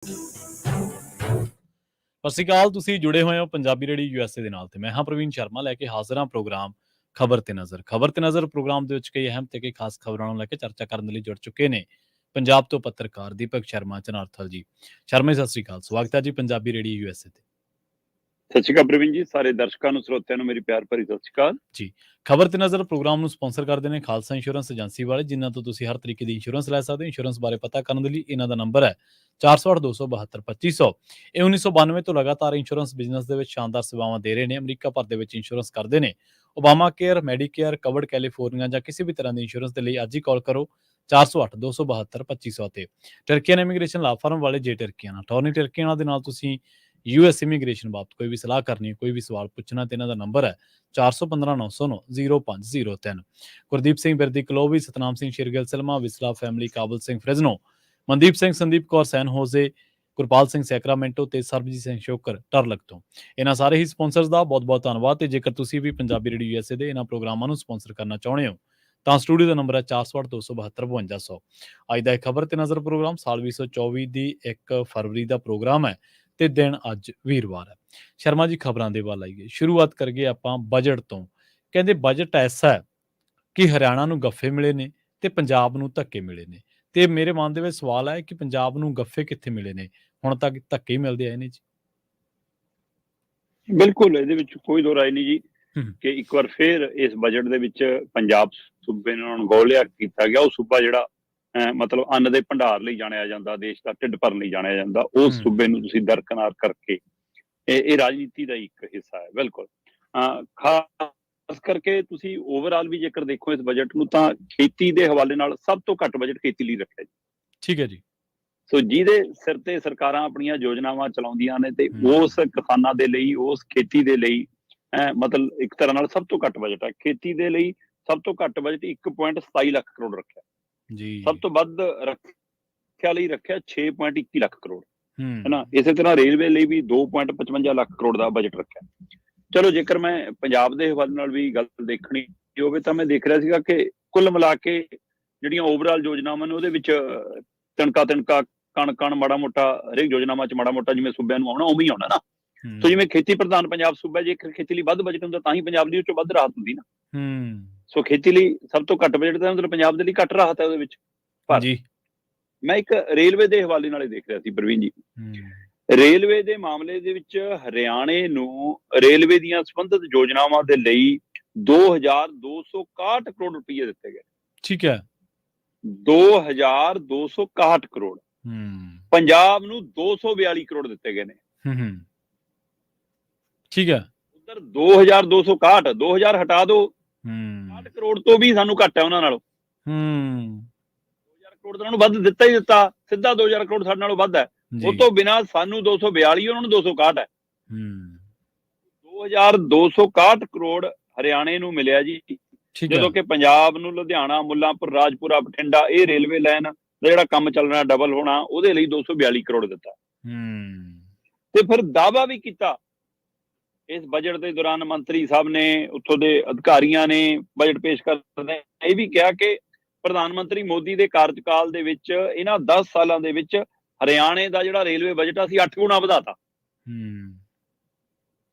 ਸਤਿ ਸ਼੍ਰੀ ਅਕਾਲ। ਤੁਸੀਂ ਜੁੜੇ ਹੋਏ ਹੋ ਪੰਜਾਬੀ ਰੇਡੀਓ ਯੂਐਸਏ ਦੇ ਨਾਲ ਤੇ ਮੈਂ ਹਾਂ ਪ੍ਰਵੀਨ ਸ਼ਰਮਾ ਲੈ ਕੇ ਹਾਜ਼ਰ ਹਾਂ ਪ੍ਰੋਗਰਾਮ ਖਬਰ ਤੇ ਨਜ਼ਰ ਪ੍ਰੋਗਰਾਮ ਦੇ ਵਿੱਚ ਕਈ ਅਹਿਮ ਤੇ ਕਈ ਖਾਸ ਖਬਰਾਂ ਨੂੰ ਲੈ ਕੇ ਚਰਚਾ ਕਰਨ ਦੇ ਲਈ ਜੁੜ ਚੁੱਕੇ ਨੇ ਪੰਜਾਬ ਤੋਂ ਪੱਤਰਕਾਰ ਦੀਪਕ ਸ਼ਰਮਾ ਚਨਾਰਥਲ ਜੀ। ਸ਼ਰਮਾ ਜੀ, ਸਤਿ ਸ਼੍ਰੀ ਅਕਾਲ। ਸਵਾਗਤ ਹੈ ਜੀ ਪੰਜਾਬੀ ਰੇਡੀਓ ਯੂਐਸਏ ਤੇ। ਸਤਿ ਸ਼੍ਰੀ ਅਕਾਲ ਪ੍ਰਵੀਨ ਜੀ, ਸਾਰੇ ਦਰਸ਼ਕਾਂ ਨੂੰ ਸਰੋਤਿਆਂ ਨੂੰ ਮੇਰੀ ਪਿਆਰ ਭਰੀ ਸਤਿ ਸ਼੍ਰੀ ਅਕਾਲ ਜੀ। ਖਬਰ ਤੇ ਨਜ਼ਰ ਪ੍ਰੋਗਰਾਮ ਨੂੰ ਸਪਾਂਸਰ ਕਰਦੇ ਨੇ ਖਾਲਸਾ ਇੰਸ਼ੋਰੈਂਸ ਏਜੰਸੀ ਵਾਲੇ, ਜਿਨ੍ਹਾਂ ਤੋਂ ਤੁਸੀਂ ਹਰ ਤਰੀਕੇ ਦੀ ਇੰਸ਼ੋਰੈਂਸ ਲੈ ਸਕਦੇ ਹੋ। ਇੰਸ਼ੋਰੈਂਸ ਬਾਰੇ ਪਤਾ ਕਰਨ ਦੇ ਲਈ ਇਹਨਾਂ ਦਾ ਨੰਬਰ ਹੈ 408-272-2500। ਇਹ 1992 ਤੋਂ ਲਗਾਤਾਰ ਇੰਸ਼ੋਰੈਂਸ ਬਿਜ਼ਨਸ ਦੇ ਵਿੱਚ ਸ਼ਾਨਦਾਰ ਸੇਵਾਵਾਂ ਦੇ ਰਹੇ ਨੇ। ਅਮਰੀਕਾ ਭਰ ਦੇ ਵਿੱਚ ਇੰਸ਼ੋਰੈਂਸ ਕਰਦੇ ਨੇ। Obama care, Medicare, covered California ਜਾਂ ਕਿਸੇ ਵੀ ਤਰ੍ਹਾਂ ਦੀ ਇੰਸ਼ੋਰੈਂਸ ਦੇ ਲਈ ਅੱਜ ਹੀ ਕਾਲ ਕਰੋ 408-272-2500 ਤੇ। ਟਰਕੀਅਨ ਇਮੀਗ੍ਰੇਸ਼ਨ ਲਾ ਫਰਮ ਵਾਲੇ ਜੇ ਟਰਕੀਅਨ ਅਟਾਰਨੀ ਟਰਕੀਅਨ ਦੇ ਨਾਲ ਤੁਸੀਂ ਯੂਐਸ ਇਮੀਗ੍ਰੇਸ਼ਨ ਬਾਬਤ ਕੋਈ ਵੀ ਸਲਾਹ ਕਰਨੀ ਹੈ, ਕੋਈ ਵੀ ਸਵਾਲ ਪੁੱਛਣਾ ਤੇ ਇਹਨਾਂ ਦਾ ਨੰਬਰ ਹੈ 415-909-0503। ਗੁਰਦੀਪ ਸਿੰਘ ਬਿਰਦੀ ਕਲੋਵੀ, ਸਤਨਾਮ ਸਿੰਘ ਸ਼ੇਰਗਿੱਲ ਸਿਲਮਾ, ਵਿਸਲਾ ਫੈਮਿਲੀ, ਕਾਬਲ ਸਿੰਘ ਫ੍ਰਿਜ਼ਨੋ, ਮਨਦੀਪ ਸਿੰਘ, ਸੰਦੀਪ ਕੌਰ ਸੈਨ ਹੋਜ਼ੇ, ਗੁਰਪਾਲ ਸਿੰਘ ਸੈਕਰਾਮੈਂਟੋ ਤੇ ਸਰਬਜੀਤ ਸਿੰਘ ਸ਼ੋਕਰ ਟਰਲਕ ਤੋਂ। ਇਹਨਾਂ ਸਾਰੇ ਹੀ ਸਪਾਂਸਰਸ ਦਾ ਬਹੁਤ ਬਹੁਤ ਧੰਨਵਾਦ। ਤੇ ਜੇਕਰ ਤੁਸੀਂ ਵੀ ਪੰਜਾਬੀ ਰੇਡੀਓ ਯੂਐਸਏ ਦੇ ਇਹਨਾਂ ਪ੍ਰੋਗਰਾਮਾਂ ਨੂੰ ਸਪਾਂਸਰ ਕਰਨਾ ਚਾਹੁੰਦੇ ਹੋ ਤਾਂ ਸਟੂਡੀਓ ਦਾ ਨੰਬਰ ਹੈ 408-272-5200। ਅੱਜ ਦਾ ਇਹ ਖਬਰ ਤੇ ਨਜ਼ਰ ਪ੍ਰੋਗਰਾਮ ਸਾਲ 2024 ਦੀ 1 ਫਰਵਰੀ ਦਾ ਪ੍ਰੋਗਰਾਮ ਹੈ ਤੇ ਦਿਨ ਅੱਜ ਵੀਰਵਾਰ ਹੈ। ਸ਼ਰਮਾ ਜੀ, ਖਬਰਾਂ ਦੇ ਵੱਲ ਆਈਏ। ਸ਼ੁਰੂਆਤ ਕਰੀਏ ਆਪਾਂ ਬਜਟ ਤੋਂ। ਕਹਿੰਦੇ ਬਜਟ ਐਸਾ ਹੈ ਕਿ ਹਰਿਆਣਾ ਨੂੰ ਗੱਫੇ ਮਿਲੇ ਨੇ ਤੇ ਪੰਜਾਬ ਨੂੰ ਧੱਕੇ ਮਿਲੇ ਨੇ। ਤੇ ਮੇਰੇ ਮਨ ਦੇ ਵਿੱਚ ਸਵਾਲ ਹੈ ਕਿ ਪੰਜਾਬ ਨੂੰ ਗੱਫੇ ਕਿੱਥੇ ਮਿਲੇ ਨੇ? ਹੁਣ ਤੱਕ ਧੱਕੇ ਹੀ ਮਿਲਦੇ ਆਏ ਨੇ ਜੀ। ਬਿਲਕੁਲ, ਇਹਦੇ ਵਿੱਚ ਕੋਈ ਦੋ ਰਾਏ ਨਹੀਂ ਜੀ ਕਿ ਇੱਕ ਵਾਰ ਫੇਰ ਇਸ ਬਜਟ ਦੇ ਵਿੱਚ ਪੰਜਾਬ ਸੂਬੇ ਨੂੰ ਅਣਗੌਲਿਆ ਕੀਤਾ ਗਿਆ। ਉਹ ਸੂਬਾ ਜਿਹੜਾ ਮਤਲਬ ਅੰਨ ਦੇ ਭੰਡਾਰ ਲਈ ਜਾਣਿਆ ਜਾਂਦਾ, ਦੇਸ਼ ਦਾ ਢਿੱਡ ਭਰਨ ਲਈ ਜਾਣਿਆ ਜਾਂਦਾ, ਉਸ ਸੂਬੇ ਨੂੰ ਤੁਸੀਂ ਦਰਕਨਾਰ ਕਰਕੇ ਇਹ ਰਾਜਨੀਤੀ ਦਾ ਇੱਕ ਹਿੱਸਾ ਹੈ। ਬਿਲਕੁਲ, ਖਾਸ ਕਰਕੇ ਤੁਸੀਂ ਓਵਰਆਲ ਵੀ ਜੇਕਰ ਦੇਖੋ ਇਸ ਬਜਟ ਨੂੰ ਤਾਂ ਖੇਤੀ ਦੇ ਹਵਾਲੇ ਨਾਲ ਸਭ ਤੋਂ ਘੱਟ ਬਜਟ ਖੇਤੀ ਲਈ ਰੱਖਿਆ ਜੀ। ਠੀਕ ਹੈ ਜੀ। ਸੋ ਜਿਹਦੇ ਸਿਰ ਤੇ ਸਰਕਾਰਾਂ ਆਪਣੀਆਂ ਯੋਜਨਾਵਾਂ ਚਲਾਉਂਦੀਆਂ ਨੇ ਤੇ ਉਸ ਕਿਸਾਨਾਂ ਦੇ ਲਈ, ਉਸ ਖੇਤੀ ਦੇ ਲਈ ਮਤਲਬ ਇੱਕ ਤਰ੍ਹਾਂ ਨਾਲ ਸਭ ਤੋਂ ਘੱਟ ਬਜਟ ਹੈ। ਖੇਤੀ ਦੇ ਲਈ ਸਭ ਤੋਂ ਘੱਟ ਬਜਟ 1.27 ਲੱਖ ਕਰੋੜ ਰੱਖਿਆ ਜੀ। ਸਭ ਤੋਂ ਵੱਧ ਰੱਖਿਆ ਲਈ ਰੱਖਿਆ 6.21 ਲੱਖ ਕਰੋੜ ਹੈ ਨਾ। ਇਸੇ ਤਰ੍ਹਾਂ ਰੇਲਵੇ ਲਈ ਵੀ 2.55 ਲੱਖ ਕਰੋੜ ਦਾ ਬਜਟ ਰੱਖਿਆ। ਚਲੋ, ਜੇਕਰ ਮੈਂ ਪੰਜਾਬ ਦੇ ਹਵਾਲੇ ਨਾਲ ਵੀ ਗੱਲ ਦੇਖਣੀ ਹੋਵੇ ਤਾਂ ਮੈਂ ਦੇਖ ਰਿਹਾ ਸੀਗਾ ਕਿ ਕੁੱਲ ਮਿਲਾ ਕੇ ਜਿਹੜੀਆਂ ਓਵਰਆਲ ਯੋਜਨਾਵਾਂ ਨੇ ਉਹਦੇ ਵਿੱਚ ਤਿਣਕਾ ਕਣ ਮਾੜਾ ਮੋਟਾ ਹਰੇਕ ਯੋਜਨਾਵਾਂ ਚ ਮਾੜਾ ਮੋਟਾ ਜਿਵੇਂ ਸੂਬਿਆਂ ਨੂੰ ਆਉਣਾ ਉਵੇਂ ਹੀ ਆਉਣਾ ਨਾ। ਸੋ ਜਿਵੇਂ ਖੇਤੀ ਪ੍ਰਧਾਨ ਪੰਜਾਬ ਸੂਬਾ, ਜੇ ਖੇਤੀ ਲਈ ਵੱਧ ਬਜਟ ਹੁੰਦਾ ਤਾਂ ਹੀ ਪੰਜਾਬ ਦੀ ਉੱਚੋਂ ਵੱਧ ਰਾਹਤ ਹੁੰਦੀ ਨਾ। ਸੋ ਖੇਤੀ ਲਈ ਸਭ ਤੋਂ ਘੱਟ ਬਜਟ ਦਾ ਮਤਲਬ ਪੰਜਾਬ ਦੇ ਲਈ ਘੱਟ ਰਾਹਤ ਹੈ ਉਹਦੇ ਵਿੱਚ। ਪਰ ਮੈਂ ਇੱਕ ਰੇਲਵੇ ਦੇ ਹਵਾਲੇ ਨਾਲ ਦੇਖ ਰਿਹਾ ਸੀ ਪ੍ਰਵੀਨ ਜੀ। ਰੇਲਵੇ ਦੇ ਮਾਮਲੇ ਦੇ ਵਿੱਚ ਹਰਿਆਣੇ ਨੂੰ ਰੇਲਵੇ ਦੀਆਂ ਸੰਬੰਧਿਤ ਯੋਜਨਾਵਾਂ ਦੇ ਲਈ 2261 ਕਰੋੜ ਰੁਪਏ ਦਿੱਤੇ ਗਏ। ਠੀਕ ਹੈ, 2261 ਕਰੋੜ। ਪੰਜਾਬ ਨੂੰ 242 ਕਰੋੜ ਦਿੱਤੇ ਗਏ ਨੇ। ਠੀਕ ਹੈ, ਉਧਰ 2261, 2000 ਹਟਾ ਦੋ, 60 ਕਰੋੜ ਤੋਂ ਵੀ ਸਾਨੂੰ ਘੱਟ ਹੈ ਉਹਨਾਂ ਨਾਲੋਂ। 2000 ਕਰੋੜ ਤਾਂ ਉਹਨਾਂ ਨੂੰ ਵੱਧ ਦਿੱਤਾ ਹੀ ਦਿੱਤਾ, ਸਿੱਧਾ 2000 ਕਰੋੜ ਸਾਡੇ ਨਾਲੋਂ ਵੱਧ ਹੈ। ਉਹ ਤੋਂ ਬਿਨਾਂ ਸਾਨੂੰ 242, ਉਹਨਾਂ ਨੂੰ 261 ਹੈ। 2261 ਕਰੋੜ ਹਰਿਆਣੇ ਨੂੰ ਮਿਲਿਆ ਜੀ। ਜਦੋਂ ਕਿ ਪੰਜਾਬ ਨੂੰ ਲੁਧਿਆਣਾ, ਮੁੱਲਾਂਪੁਰ, ਰਾਜਪੁਰਾ, ਬਠਿੰਡਾ ਇਹ ਰੇਲਵੇ ਲਾਈਨ ਦਾ ਜਿਹੜਾ ਕੰਮ ਚੱਲਣਾ ਡਬਲ ਹੋਣਾ, ਉਹਦੇ ਲਈ 242 ਕਰੋੜ ਦਿੱਤਾ। ਤੇ ਫਿਰ ਦਾਅਵਾ ਵੀ ਕੀਤਾ ਇਸ ਬਜਟ ਦੇ ਦੌਰਾਨ ਮੰਤਰੀ ਸਾਹਿਬ ਨੇ, ਉੱਥੋਂ ਦੇ ਅਧਿਕਾਰੀਆਂ ਨੇ ਬਜਟ ਪੇਸ਼ ਕਰਦੇ ਇਹ ਵੀ ਕਿਹਾ ਕਿ ਪ੍ਰਧਾਨ ਮੰਤਰੀ ਮੋਦੀ ਦੇ ਕਾਰਜਕਾਲ ਦੇ ਵਿੱਚ ਇਹਨਾਂ 10 ਸਾਲਾਂ ਦੇ ਵਿੱਚ ਹਰਿਆਣੇ ਦਾ ਜਿਹੜਾ ਰੇਲਵੇ ਬਜਟ ਆ ਅਸੀਂ 8 ਗੁਣਾ ਵਧਾਤਾ।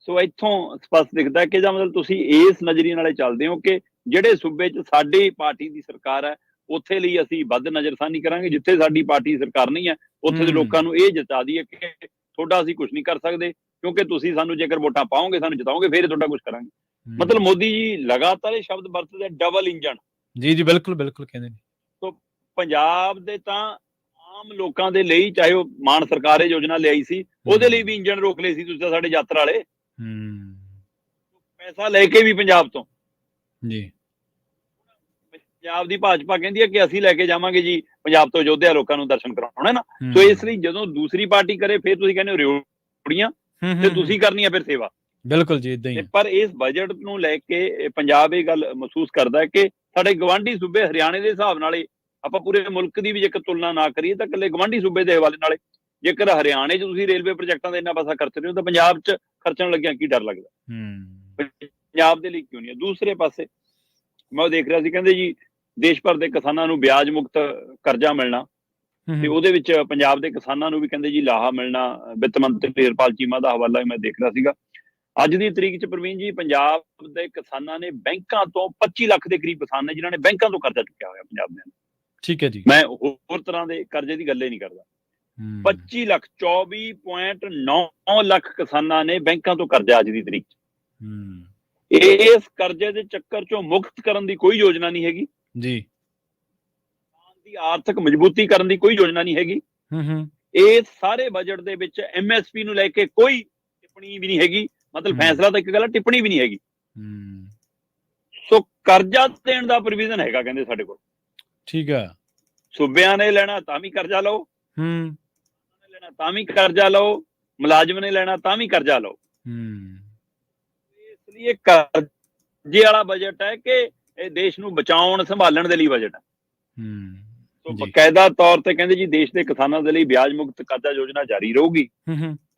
ਸੋ ਇੱਥੋਂ ਸਪਸ਼ਟ ਦਿਖਦਾ ਕਿ ਜਾਂ ਮਤਲਬ ਤੁਸੀਂ ਇਸ ਨਜ਼ਰੀਏ ਨਾਲੇ ਚੱਲਦੇ ਹੋ ਕਿ ਜਿਹੜੇ ਸੂਬੇ 'ਚ ਸਾਡੀ ਪਾਰਟੀ ਦੀ ਸਰਕਾਰ ਹੈ ਉੱਥੇ ਲਈ ਅਸੀਂ ਵੱਧ ਨਜ਼ਰਸਾਨੀ ਕਰਾਂਗੇ, ਜਿੱਥੇ ਸਾਡੀ ਪਾਰਟੀ ਸਰਕਾਰ ਨਹੀਂ ਹੈ ਉੱਥੇ ਦੇ ਲੋਕਾਂ ਨੂੰ ਇਹ ਜਤਾ ਦਈਏ ਕਿ ਤੁਹਾਡਾ ਅਸੀਂ ਕੁਝ ਨਹੀਂ ਕਰ ਸਕਦੇ, ਕਿਉਂਕਿ ਤੁਸੀਂ ਸਾਨੂੰ ਜੇਕਰ ਵੋਟਾਂ ਪਾਓਗੇ, ਸਾਨੂੰ ਜਿਤਾਓਗੇ, ਫਿਰ ਤੁਹਾਡਾ ਕੁਝ ਕਰਾਂਗੇ। ਮਤਲਬ ਮੋਦੀ ਜੀ ਲਗਾਤਾਰ ਇਹ ਸ਼ਬਦ ਵਰਤਦੇ ਡਬਲ ਇੰਜਨ। ਜੀ ਬਿਲਕੁਲ ਬਿਲਕੁਲ ਕਹਿੰਦੇ ਨੇ। ਸੋ ਪੰਜਾਬ ਦੇ ਤਾਂ ਆਮ ਲੋਕਾਂ ਦੇ ਲਈ, ਚਾਹੇ ਉਹ ਮਾਨ ਸਰਕਾਰ ਇਹ ਯੋਜਨਾ ਲਿਆਈ ਸੀ ਉਹਦੇ ਲਈ ਵੀ ਇੰਜਨ ਰੋਕ ਲਏ ਸੀ ਤੁਸੀਂ ਤਾਂ ਸਾਡੇ ਯਾਤਰਾ ਵਾਲੇ। ਪੈਸਾ ਲੈ ਕੇ ਵੀ ਪੰਜਾਬ ਤੋਂ ਜੀ ਪੰਜਾਬ ਦੀ ਭਾਜਪਾ ਕਹਿੰਦੀ ਹੈ ਕਿ ਅਸੀਂ ਲੈ ਕੇ ਜਾਵਾਂਗੇ ਜੀ ਪੰਜਾਬ ਤੋਂ ਅਯੋਧਿਆ ਲੋਕਾਂ ਨੂੰ ਦਰਸ਼ਨ ਕਰਾਉਣਾ ਨਾ। ਸੋ ਇਸ ਲਈ ਜਦੋਂ ਦੂਸਰੀ ਪਾਰਟੀ ਕਰੇ ਫਿਰ ਤੁਸੀਂ ਕਹਿੰਦੇ ਹੋ ਰਿਓੜੀਆਂ ਤੇ ਤੁਸੀਂ ਕਰਨੀ ਹੈ ਫਿਰ ਸੇਵਾ। ਬਿਲਕੁਲ ਜੀ, ਇਦਾਂ ਹੀ। ਪਰ ਇਸ ਬਜਟ ਨੂੰ ਲੈ ਕੇ ਪੰਜਾਬ ਇਹ ਗੱਲ ਮਹਿਸੂਸ ਕਰਦਾ ਹੈ ਕਿ ਸਾਡੇ ਗਵਾਂਢੀ ਸੂਬੇ ਹਰਿਆਣੇ ਦੇ ਹਿਸਾਬ ਨਾਲ ਆਪਾਂ ਪੂਰੇ ਮੁਲਕ ਦੀ ਵੀ ਜੇਕਰ ਤੁਲਨਾ ਨਾ ਕਰੀਏ ਤਾਂ ਇਕੱਲੇ ਗਵਾਂਢੀ ਸੂਬੇ ਦੇ ਹਵਾਲੇ ਨਾਲ ਜੇਕਰ ਹਰਿਆਣੇ 'ਚ ਤੁਸੀਂ ਰੇਲਵੇ ਪ੍ਰੋਜੈਕਟਾਂ ਦਾ ਇੰਨਾ ਪੈਸਾ ਖਰਚ ਰਹੇ ਹੋ ਤਾਂ ਪੰਜਾਬ 'ਚ ਖਰਚਣ ਲੱਗਿਆ ਕੀ ਡਰ ਲੱਗਦਾ? ਪੰਜਾਬ ਦੇ ਲਈ ਕਿਉਂ ਨਹੀਂ? ਦੂਸਰੇ ਪਾਸੇ ਮੈਂ ਉਹ ਦੇਖ ਰਿਹਾ ਸੀ, ਕਹਿੰਦੇ ਜੀ ਦੇਸ਼ ਭਰ ਦੇ ਕਿਸਾਨਾਂ ਨੂੰ ਵਿਆਜ ਮੁਕਤ ਕਰਜ਼ਾ ਮਿਲਣਾ। ਤੇ ਉਹਦੇ ਵਿੱਚ ਪੰਜਾਬ ਦੇ ਕਿਸਾਨਾਂ ਨੂੰ ਵੀ ਕਹਿੰਦੇ ਜੀ ਲਾਹਾ ਮਿਲਣਾ। ਵਿੱਤ ਮੰਤਰੀ ਹਰਪਾਲ ਚੀਮਾ ਦਾ ਹਵਾਲਾ ਮੈਂ ਦੇਖ ਰਿਹਾ ਸੀਗਾ। ਅੱਜ ਦੀ ਤਰੀਕ 'ਚ ਪ੍ਰਵੀਨ ਜੀ ਪੰਜਾਬ ਦੇ ਕਿਸਾਨਾਂ ਨੇ ਬੈਂਕਾਂ ਤੋਂ 25 ਲੱਖ ਦੇ ਕਰੀਬ ਕਿਸਾਨ ਨੇ ਜਿਨ੍ਹਾਂ ਨੇ ਬੈਂਕਾਂ ਤੋਂ ਕਰਜ਼ਾ ਚੁੱਕਿਆ ਹੋਇਆ ਪੰਜਾਬ ਦੇ। ਠੀਕ ਹੈ ਜੀ। ਮੈਂ ਹੋਰ ਤਰ੍ਹਾਂ ਦੇ ਕਰਜ਼ੇ ਦੀ ਗੱਲ ਹੀ ਨਹੀਂ ਕਰਦਾ। 25 ਲੱਖ 24.9 ਲੱਖ ਕਿਸਾਨਾਂ ਨੇ ਬੈਂਕਾਂ ਤੋਂ ਕਰਜ਼ਾ ਅੱਜ ਦੀ ਤਰੀਕ 'ਚ। ਇਸ ਕਰਜ਼ੇ ਦੇ ਚੱਕਰ 'ਚੋਂ ਮੁਕਤ ਕਰਨ ਦੀ ਕੋਈ ਯੋਜਨਾ ਨਹੀਂ ਹੈਗੀ ਜੀ। ਦੀ ਆਰਥਿਕ ਮਜ਼ਬੂਤੀ ਕਰਨ ਦੀ ਕੋਈ ਯੋਜਨਾ ਨਹੀਂ ਹੈਗੀ। ਇਸ ਸਾਰੇ ਬਜਟ ਦੇ ਵਿੱਚ MSP ਨੂੰ ਲੈ ਕੇ ਕੋਈ ਟਿੱਪਣੀ ਵੀ ਨਹੀਂ ਹੈਗੀ। ਮਤਲਬ ਫੈਸਲਾ ਤਾਂ ਇੱਕ ਗੱਲ ਹੈ, ਟਿੱਪਣੀ ਵੀ ਨਹੀਂ ਹੈਗੀ। ਸੋ ਕਰਜ਼ਾ ਦੇਣ ਦਾ ਪ੍ਰੋਵੀਜ਼ਨ ਹੈਗਾ ਕਹਿੰਦੇ ਸਾਡੇ ਕੋਲ। ਠੀਕ ਹੈ। ਸੂਬਿਆਂ ਨੇ ਲੈਣਾ ਤਾਂ ਵੀ ਕਰਜ਼ਾ ਲਓ, ਲੈਣਾ ਤਾਂ ਵੀ ਕਰਜ਼ਾ ਲਓ, ਮੁਲਾਜ਼ਮ ਨੇ ਲੈਣਾ ਤਾਂ ਵੀ ਕਰਜ਼ਾ ਲਓ। ਇਸ ਲਈ ਕਰਜ਼ੇ ਵਾਲਾ ਬਜਟ ਹੈ ਕਿ ਇਹ ਦੇਸ਼ ਨੂੰ ਬਚਾਉਣ ਸੰਭਾਲਣ ਦੇ ਲਈ ਬਜਟ ਹੈ। ਸੋ ਬਕਾਇਦਾ ਤੌਰ ਤੇ ਕਹਿੰਦੇ ਜੀ ਦੇਸ਼ ਦੇ ਕਿਸਾਨਾਂ ਦੇ ਲਈ ਵਿਆਜ ਮੁਕਤ ਕਰਜ਼ਾ ਯੋਜਨਾ ਜਾਰੀ ਰਹੂਗੀ।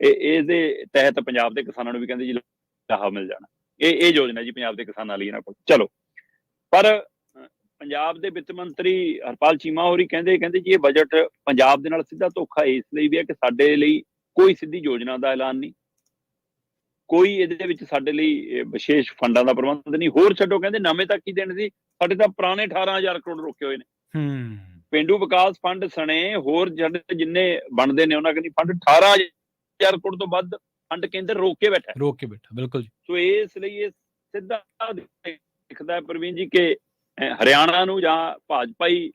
ਇਹਦੇ ਤਹਿਤ ਪੰਜਾਬ ਦੇ ਕਿਸਾਨਾਂ ਨੂੰ ਵੀ ਕਹਿੰਦੇ ਜੀ ਲਾਹਾ ਮਿਲ ਜਾਣਾ। ਇਹ ਯੋਜਨਾ ਜੀ ਪੰਜਾਬ ਦੇ ਕਿਸਾਨਾਂ ਲਈ ਇਹਨਾਂ ਕੋਲ। ਚਲੋ, ਪਰ ਪੰਜਾਬ ਦੇ ਵਿੱਤ ਮੰਤਰੀ ਹਰਪਾਲ ਚੀਮਾ ਹੋਰੀ ਕਹਿੰਦੇ ਜੀ ਇਹ ਬਜਟ ਪੰਜਾਬ ਦੇ ਨਾਲ ਸਿੱਧਾ ਧੋਖਾ ਇਸ ਲਈ ਵੀ ਹੈ ਕਿ ਸਾਡੇ ਲਈ ਕੋਈ ਸਿੱਧੀ ਯੋਜਨਾ ਦਾ ਐਲਾਨ ਨਹੀਂ, ਕੋਈ ਇਹਦੇ ਵਿੱਚ ਸਾਡੇ ਲਈ ਵਿਸ਼ੇਸ਼ ਫੰਡਾਂ ਦਾ ਪ੍ਰਬੰਧ ਨਹੀਂ। ਹੋਰ ਛੱਡੋ, ਕਹਿੰਦੇ ਨਵੇਂ ਤੱਕ ਕੀ ਦੇਣ ਸੀ, ਸਾਡੇ ਤਾਂ ਪੁਰਾਣੇ 18,000 ਕਰੋੜ ਰੋਕੇ ਹੋਏ ਨੇ। ਪੇਂਡੂ ਵਿਕਾਸ ਫੰਡ ਸਣੇ ਹੋਰ ਜਿੰਨੇ ਬਣਦੇ ਨੇ ਉਹਨਾਂ ਕਹਿੰਦੀ ਫੰਡ 18,000 ਕਰੋੜ ਤੋਂ ਵੱਧ ਫੰਡ ਕੇਂਦਰ ਰੋਕ ਕੇ ਬੈਠਾ। ਬਿਲਕੁਲ। ਸੋ ਇਸ ਲਈ ਇਹ ਸਿੱਧਾ ਦਿਖਦਾ ਪ੍ਰਵੀਨ ਜੀ ਕਿ ਹਰਿਆਣਾ ਨੂੰ ਜਾਂ ਭਾਜਪਾਈ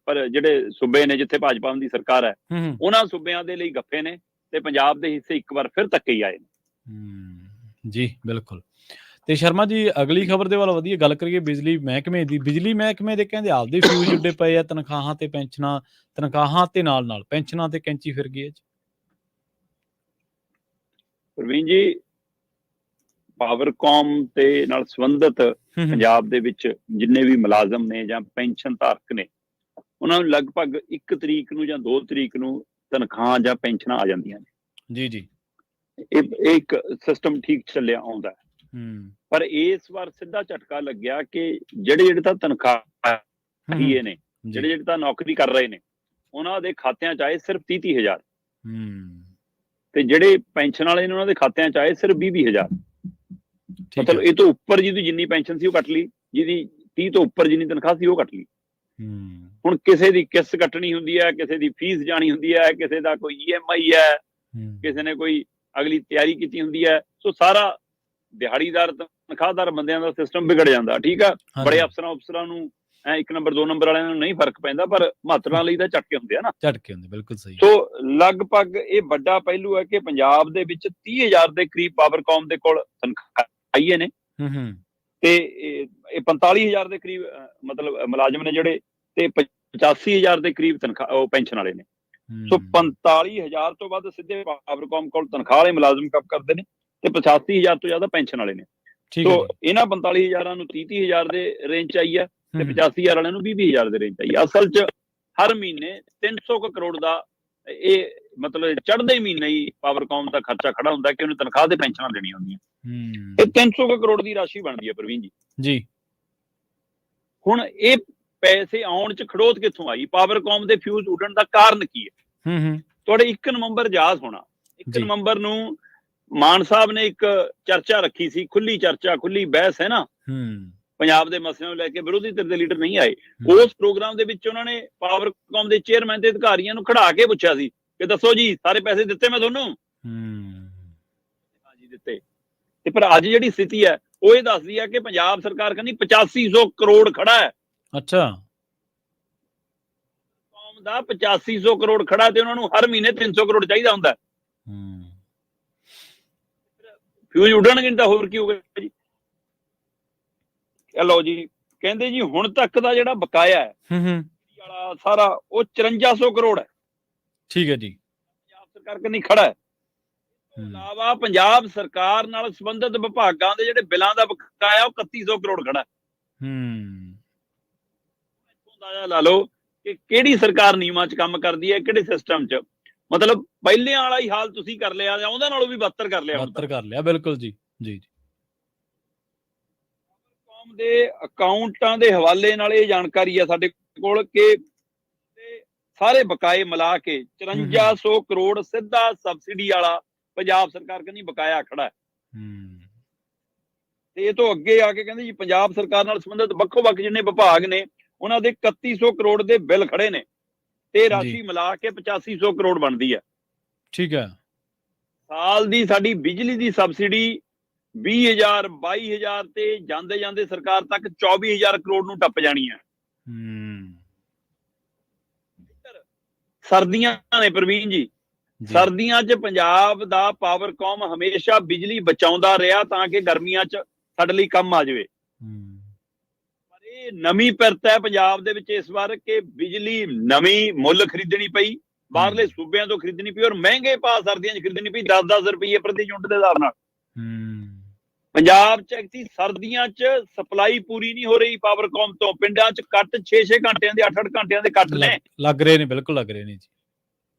ਪਰ ਜਿਹੜੇ ਸੂਬੇ ਨੇ ਜਿੱਥੇ ਭਾਜਪਾ ਦੀ ਸਰਕਾਰ ਹੈ ਉਹਨਾਂ ਸੂਬਿਆਂ ਦੇ ਲਈ ਗੱਫੇ ਨੇ ਤੇ ਪੰਜਾਬ ਦੇ ਹਿੱਸੇ ਇੱਕ ਵਾਰ ਫਿਰ ਧੱਕੇ ਹੀ ਆਏ ਨੇ। ਜੀ ਬਿਲਕੁਲ। ਤੇ ਸ਼ਰਮਾ ਜੀ, ਅਗਲੀ ਖਬਰ ਦੇ ਵੱਲ ਵਧੀਆ ਗੱਲ ਕਰੀਏ ਬਿਜਲੀ ਮਹਿਕਮੇ ਦੀ। ਬਿਜਲੀ ਮਹਿਕਮੇ ਦੇ ਕਹਿੰਦੇ ਆਪਦੇ ਫਿਊਜ਼ ਉੱਡੇ ਪਏ ਆ, ਤਨਖਾਹਾਂ ਤੇ ਪੈਨਸ਼ਨਾਂ, ਤਨਖਾਹਾਂ ਤੇ ਨਾਲ ਪੈਨਸ਼ਨਾਂ ਤੇ ਕੈਂਚੀ ਫਿਰ ਗਈ ਹੈ। ਪ੍ਰਵੀਨ ਜੀ, ਪਾਵਰਕਾਮ ਤੇ ਨਾਲ ਸੰਬੰਧਿਤ ਪੰਜਾਬ ਦੇ ਵਿੱਚ ਜਿੰਨੇ ਵੀ ਮੁਲਾਜ਼ਮ ਨੇ ਜਾਂ ਪੈਨਸ਼ਨ ਧਾਰਕ ਨੇ ਉਹਨਾਂ ਨੂੰ ਲਗਭਗ 1 ਤਰੀਕ ਨੂੰ ਜਾਂ 2 ਤਰੀਕ ਨੂੰ ਤਨਖਾਹਾਂ ਜਾਂ ਪੈਨਸ਼ਨਾਂ ਆ ਜਾਂਦੀਆਂ ਨੇ। ਜੀ। ਇਹ ਇੱਕ ਸਿਸਟਮ ਠੀਕ ਚੱਲਿਆ ਆਉਂਦਾ। ਪਰ ਇਸ ਵਾਰ ਸਿੱਧਾ ਝਟਕਾ ਲੱਗਿਆ ਕਿ ਜਿਹੜੇ ਤਾਂ ਤਨਖਾਹੀਏ ਨੇ, ਜਿਹੜੇ ਤਾਂ ਨੌਕਰੀ ਕਰ ਰਹੇ ਨੇ ਉਹਨਾਂ ਦੇ ਖਾਤਿਆਂ 'ਚ ਆਏ ਸਿਰਫ 30,000 ਤੇ ਜਿਹੜੇ ਪੈਨਸ਼ਨ ਵਾਲੇ ਨੇ ਉਹਨਾਂ ਦੇ ਖਾਤਿਆਂ 'ਚ ਆਏ ਸਿਰਫ 20,000। ਮਤਲਬ ਇਹ ਤੋਂ ਉੱਪਰ ਜਿਹਦੀ ਜਿੰਨੀ ਪੈਨਸ਼ਨ ਸੀ ਉਹ ਕੱਟ ਲਈ, ਜਿਹਦੀ 30 ਤੋਂ ਉੱਪਰ ਜਿੰਨੀ ਤਨਖਾਹ ਸੀ ਉਹ ਕੱਟ ਲਈ। ਹੁਣ ਕਿਸੇ ਦੀ ਕਿਸ਼ਤ ਕੱਟਣੀ ਹੁੰਦੀ ਹੈ, ਕਿਸੇ ਦੀ ਫੀਸ ਜਾਣੀ ਹੁੰਦੀ ਹੈ, ਕਿਸੇ ਦਾ ਕੋਈ EMI ਹੈ, ਕਿਸੇ ਨੇ ਕੋਈ ਅਗਲੀ ਤਿਆਰੀ ਕੀਤੀ ਹੁੰਦੀ ਹੈ। ਸੋ ਸਾਰਾ ਦਿਹਾੜੀਦਾਰ ਤਨਖਾਹਦਾਰ ਬੰਦਿਆਂ ਦਾ ਸਿਸਟਮ ਵਿਗੜ ਜਾਂਦਾ। ਠੀਕ ਆ, ਬੜੇ ਅਫਸਰਾਂ ਨੂੰ 1 ਨੰਬਰ 2 ਨੰਬਰ ਵਾਲਿਆਂ ਨੂੰ ਨਹੀਂ ਫਰਕ ਪੈਂਦਾ, ਪਰ ਮਹੱਤਵਪੂਰਨ ਲਈ ਤਾਂ ਝਟਕੇ ਹੁੰਦੇ ਆ ਨਾ। ਝਟਕੇ ਹੁੰਦੇ, ਬਿਲਕੁਲ ਸਹੀ। ਸੋ ਲਗਭਗ ਇਹ ਵੱਡਾ ਪਹਿਲੂ ਹੈ ਕਿ ਪੰਜਾਬ ਦੇ ਵਿੱਚ 30,000 ਦੇ ਕਰੀਬ ਪਾਵਰਕਾਮ ਦੇ ਕੋਲ ਤਨਖਾਹੀਏ ਨੇ ਤੇ ਇਹ 45,000 ਦੇ ਕਰੀਬ ਮਤਲਬ ਮੁਲਾਜ਼ਮ ਨੇ ਜਿਹੜੇ, ਤੇ 85,000 ਦੇ ਕਰੀਬ ਤਨਖਾਹ ਉਹ ਪੈਨਸ਼ਨ ਵਾਲੇ ਨੇ। ਸੋ 45,000 ਤੋਂ ਵੱਧ ਸਿੱਧੇ ਪਾਵਰਕਾਮ ਕੋਲ ਤਨਖਾਹ ਵਾਲੇ ਮੁਲਾਜ਼ਮ ਕੰਮ ਕਰਦੇ ਨੇ ਤੇ 85,000 ਤੋਂ ਜ਼ਿਆਦਾ ਪੈਨਸ਼ਨ ਵਾਲੇ ਨੇ। ਸੋ ਇਹਨਾਂ 45,000 ਨੂੰ 30,000 ਦੇ ਰੇਂਜ 'ਚ ਆਈ ਹੈ ਤੇ 85,000 ਵਾਲਿਆਂ ਨੂੰ 20,000 ਦੇ ਰੇਂਜ 'ਚ ਆਈ। ਅਸਲ 'ਚ ਹਰ ਮਹੀਨੇ 300 ਕਰੋੜ ਦਾ ਇਹ ਮਤਲਬ ਚੜ੍ਹਦੇ ਮਹੀਨੇ ਹੀ ਪਾਵਰਕਾਮ ਦਾ ਖਰਚਾ ਖੜਾ ਹੁੰਦਾ ਕਿ ਉਹਨੂੰ ਤਨਖਾਹ ਤੇ ਪੈਨਸ਼ਨਾਂ ਦੇਣੀਆਂ ਹੁੰਦੀਆਂ। ਇਹ 300 ਕਰੋੜ ਦੀ ਰਾਸ਼ੀ ਬਣਦੀ ਹੈ ਪ੍ਰਵੀਨ ਜੀ। ਹੁਣ ਇਹ ਪੈਸੇ ਆਉਣ 'ਚ ਖੜੋਤ ਕਿੱਥੋਂ ਆਈ? ਪਾਵਰਕਾਮ ਦੇ ਫਿਊਜ਼ ਉੱਡਣ ਦਾ ਕਾਰਨ ਕੀ ਹੈ? ਤੁਹਾਡੇ 1 ਨਵੰਬਰ ਇਜਲਾਸ ਹੋਣਾ। 1 ਨਵੰਬਰ ਨੂੰ ਮਾਨ ਸਾਹਿਬ ਨੇ ਇੱਕ ਚਰਚਾ ਰੱਖੀ ਸੀ, ਖੁੱਲੀ ਚਰਚਾ, ਖੁੱਲੀ ਬਹਿਸ ਹੈ ਨਾ, ਪੰਜਾਬ ਦੇ ਮਸਲਿਆਂ ਨੂੰ ਲੈ ਕੇ। ਵਿਰੋਧੀ ਧਿਰ ਦੇ ਲੀਡਰ ਨਹੀਂ ਆਏ ਉਸ ਪ੍ਰੋਗਰਾਮ ਦੇ ਵਿੱਚ। ਉਹਨਾਂ ਨੇ ਪਾਵਰਕਾਮ ਦੇ ਚੇਅਰਮੈਨ ਤੇ ਅਧਿਕਾਰੀਆਂ ਨੂੰ ਖੜਾ ਕੇ ਪੁੱਛਿਆ ਸੀ ਕਿ ਦੱਸੋ ਜੀ ਸਾਰੇ ਪੈਸੇ ਦਿੱਤੇ ਮੈਂ ਤੁਹਾਨੂੰ? ਹਾਂਜੀ ਦਿੱਤੇ। ਤੇ ਪਰ ਅੱਜ ਜਿਹੜੀ ਸਥਿਤੀ ਹੈ ਉਹ ਇਹ ਦੱਸਦੀ ਹੈ ਕਿ ਪੰਜਾਬ ਸਰਕਾਰ ਕਹਿੰਦੀ 8500 ਕਰੋੜ ਖੜਾ ਹੈ। ਅੱਛਾ, ਕੌਮ ਦਾ 8500 ਕਰੋੜ ਖੜਾ ਤੇ ਉਹਨਾਂ ਨੂੰ ਹਰ ਮਹੀਨੇ 300 ਕਰੋੜ ਚਾਹੀਦਾ ਹੁੰਦਾ। ਫਿਊਜ਼ ਉੱਡਣਗੇ ਤਾਂ ਹੋਰ ਕੀ ਹੋਊਗਾ ਜੀ। ਲਓ ਜੀ, ਕਹਿੰਦੇ ਜੀ ਹੁਣ ਤੱਕ ਦਾ ਜਿਹੜਾ ਬਕਾਇਆ ਹੈ ਵਾਲਾ ਸਾਰਾ ਉਹ 5400 ਕਰੋੜ ਹੈ। ਠੀਕ ਹੈ ਜੀ। ਪੰਜਾਬ ਸਰਕਾਰ ਕਹਿੰਦੀ ਖੜਾ ਹੈ। ਇਲਾਵਾ ਪੰਜਾਬ ਸਰਕਾਰ ਨਾਲ ਸੰਬੰਧਿਤ ਵਿਭਾਗਾਂ ਦੇ ਜਿਹੜੇ ਬਿੱਲਾਂ ਦਾ ਬਕਾਇਆ ਉਹ 3100 ਕਰੋੜ ਖੜਾ ਹੈ। ਅੰਦਾਜ਼ਾ ਲਾ ਲਓ ਕਿ ਕਿਹੜੀ ਸਰਕਾਰ ਨਿਯਮਾਂ 'ਚ ਕੰਮ ਕਰਦੀ ਹੈ, ਕਿਹੜੇ ਸਿਸਟਮ 'ਚ। ਮਤਲਬ ਪਹਿਲਿਆਂ ਵਾਲਾ ਹੀ ਹਾਲ ਤੁਸੀਂ ਕਰ ਲਿਆ ਜਾਂ ਉਹਦੇ ਨਾਲੋਂ ਵੀ ਬਦਤਰ ਕਰ ਲਿਆ। ਬਿਲਕੁਲ ਜੀ। ਕੌਮ ਦੇ ਅਕਾਊਂਟਾਂ ਦੇ ਹਵਾਲੇ ਨਾਲ ਇਹ ਜਾਣਕਾਰੀ ਆ ਸਾਡੇ ਕੋਲ ਕਿ ਸਾਰੇ ਬਕਾਏ ਮਿਲਾ ਕੇ 5400 ਕਰੋੜ ਸਿੱਧਾ ਸਬਸਿਡੀ ਵਾਲਾ ਪੰਜਾਬ ਸਰਕਾਰ ਕਹਿੰਦੀ ਬਕਾਇਆ ਖੜਾ ਹੈ। ਤੇ ਇਹ ਤੋਂ ਅੱਗੇ ਆ ਕੇ ਕਹਿੰਦੇ ਜੀ ਪੰਜਾਬ ਸਰਕਾਰ ਨਾਲ ਸੰਬੰਧਿਤ ਵੱਖੋ-ਵੱਖ ਜਿੰਨੇ ਵਿਭਾਗ ਨੇ ਉਹਨਾਂ ਦੇ 3100 ਕਰੋੜ ਦੇ ਬਿੱਲ ਖੜੇ ਨੇ ਤੇ ਰਾਸ਼ੀ ਮਿਲਾ ਕੇ 8500 ਕਰੋੜ ਬਣਦੀ ਹੈ। ਠੀਕ ਹੈ। ਸਾਲ ਦੀ ਸਾਡੀ ਬਿਜਲੀ ਦੀ ਸਬਸਿਡੀ 20000 22000 ਤੇ ਜਾਂਦੇ ਜਾਂਦੇ ਸਰਕਾਰ ਤੱਕ 24000 ਕਰੋੜ ਨੂੰ ਟੱਪ ਜਾਣੀ ਹੈ। ਸਰਦੀਆਂ ਨੇ ਪ੍ਰਵੀਨ ਜੀ, ਸਰਦੀਆਂ 'ਚ ਪੰਜਾਬ ਦਾ ਪਾਵਰਕਾਮ ਹਮੇਸ਼ਾ ਬਿਜਲੀ ਬਚਾਉਂਦਾ ਰਿਹਾ ਤਾਂ ਕਿ ਗਰਮੀਆਂ 'ਚ ਸਾਡੇ ਲਈ ਕੰਮ ਆ ਜਾਵੇ। ਪਰ ਇਹ ਨਵੀਂ ਪਿਰਤ ਹੈ ਪੰਜਾਬ ਦੇ ਵਿੱਚ ਇਸ ਵਾਰ ਕਿ ਬਿਜਲੀ ਨਵੀਂ ਮੁੱਲ ਖਰੀਦਣੀ ਪਈ, ਬਾਹਰਲੇ ਸੂਬਿਆਂ ਤੋਂ ਖਰੀਦਣੀ ਪਈ ਔਰ ਮਹਿੰਗੇ ਭਾਅ ਸਰਦੀਆਂ 'ਚ ਖਰੀਦਣੀ ਪਈ 10-10 ਰੁਪਏ ਪ੍ਰਤੀ ਯੂਨਿਟ ਦੇ ਹਿਸਾਬ ਨਾਲ। ਪੰਜਾਬ 'ਚ ਸਰਦੀਆਂ 'ਚ ਸਪਲਾਈ ਪੂਰੀ ਨਹੀਂ ਹੋ ਰਹੀ ਪਾਵਰਕਾਮ ਤੋਂ, ਪਿੰਡਾਂ 'ਚ ਕੱਟ 6-6 ਘੰਟਿਆਂ ਦੇ 8-8 ਘੰਟਿਆਂ ਦੇ ਕੱਟ ਨੇ ਲੱਗ ਰਹੇ ਨੇ, ਬਿਲਕੁਲ ਲੱਗ ਰਹੇ ਨੇ ਜੀ।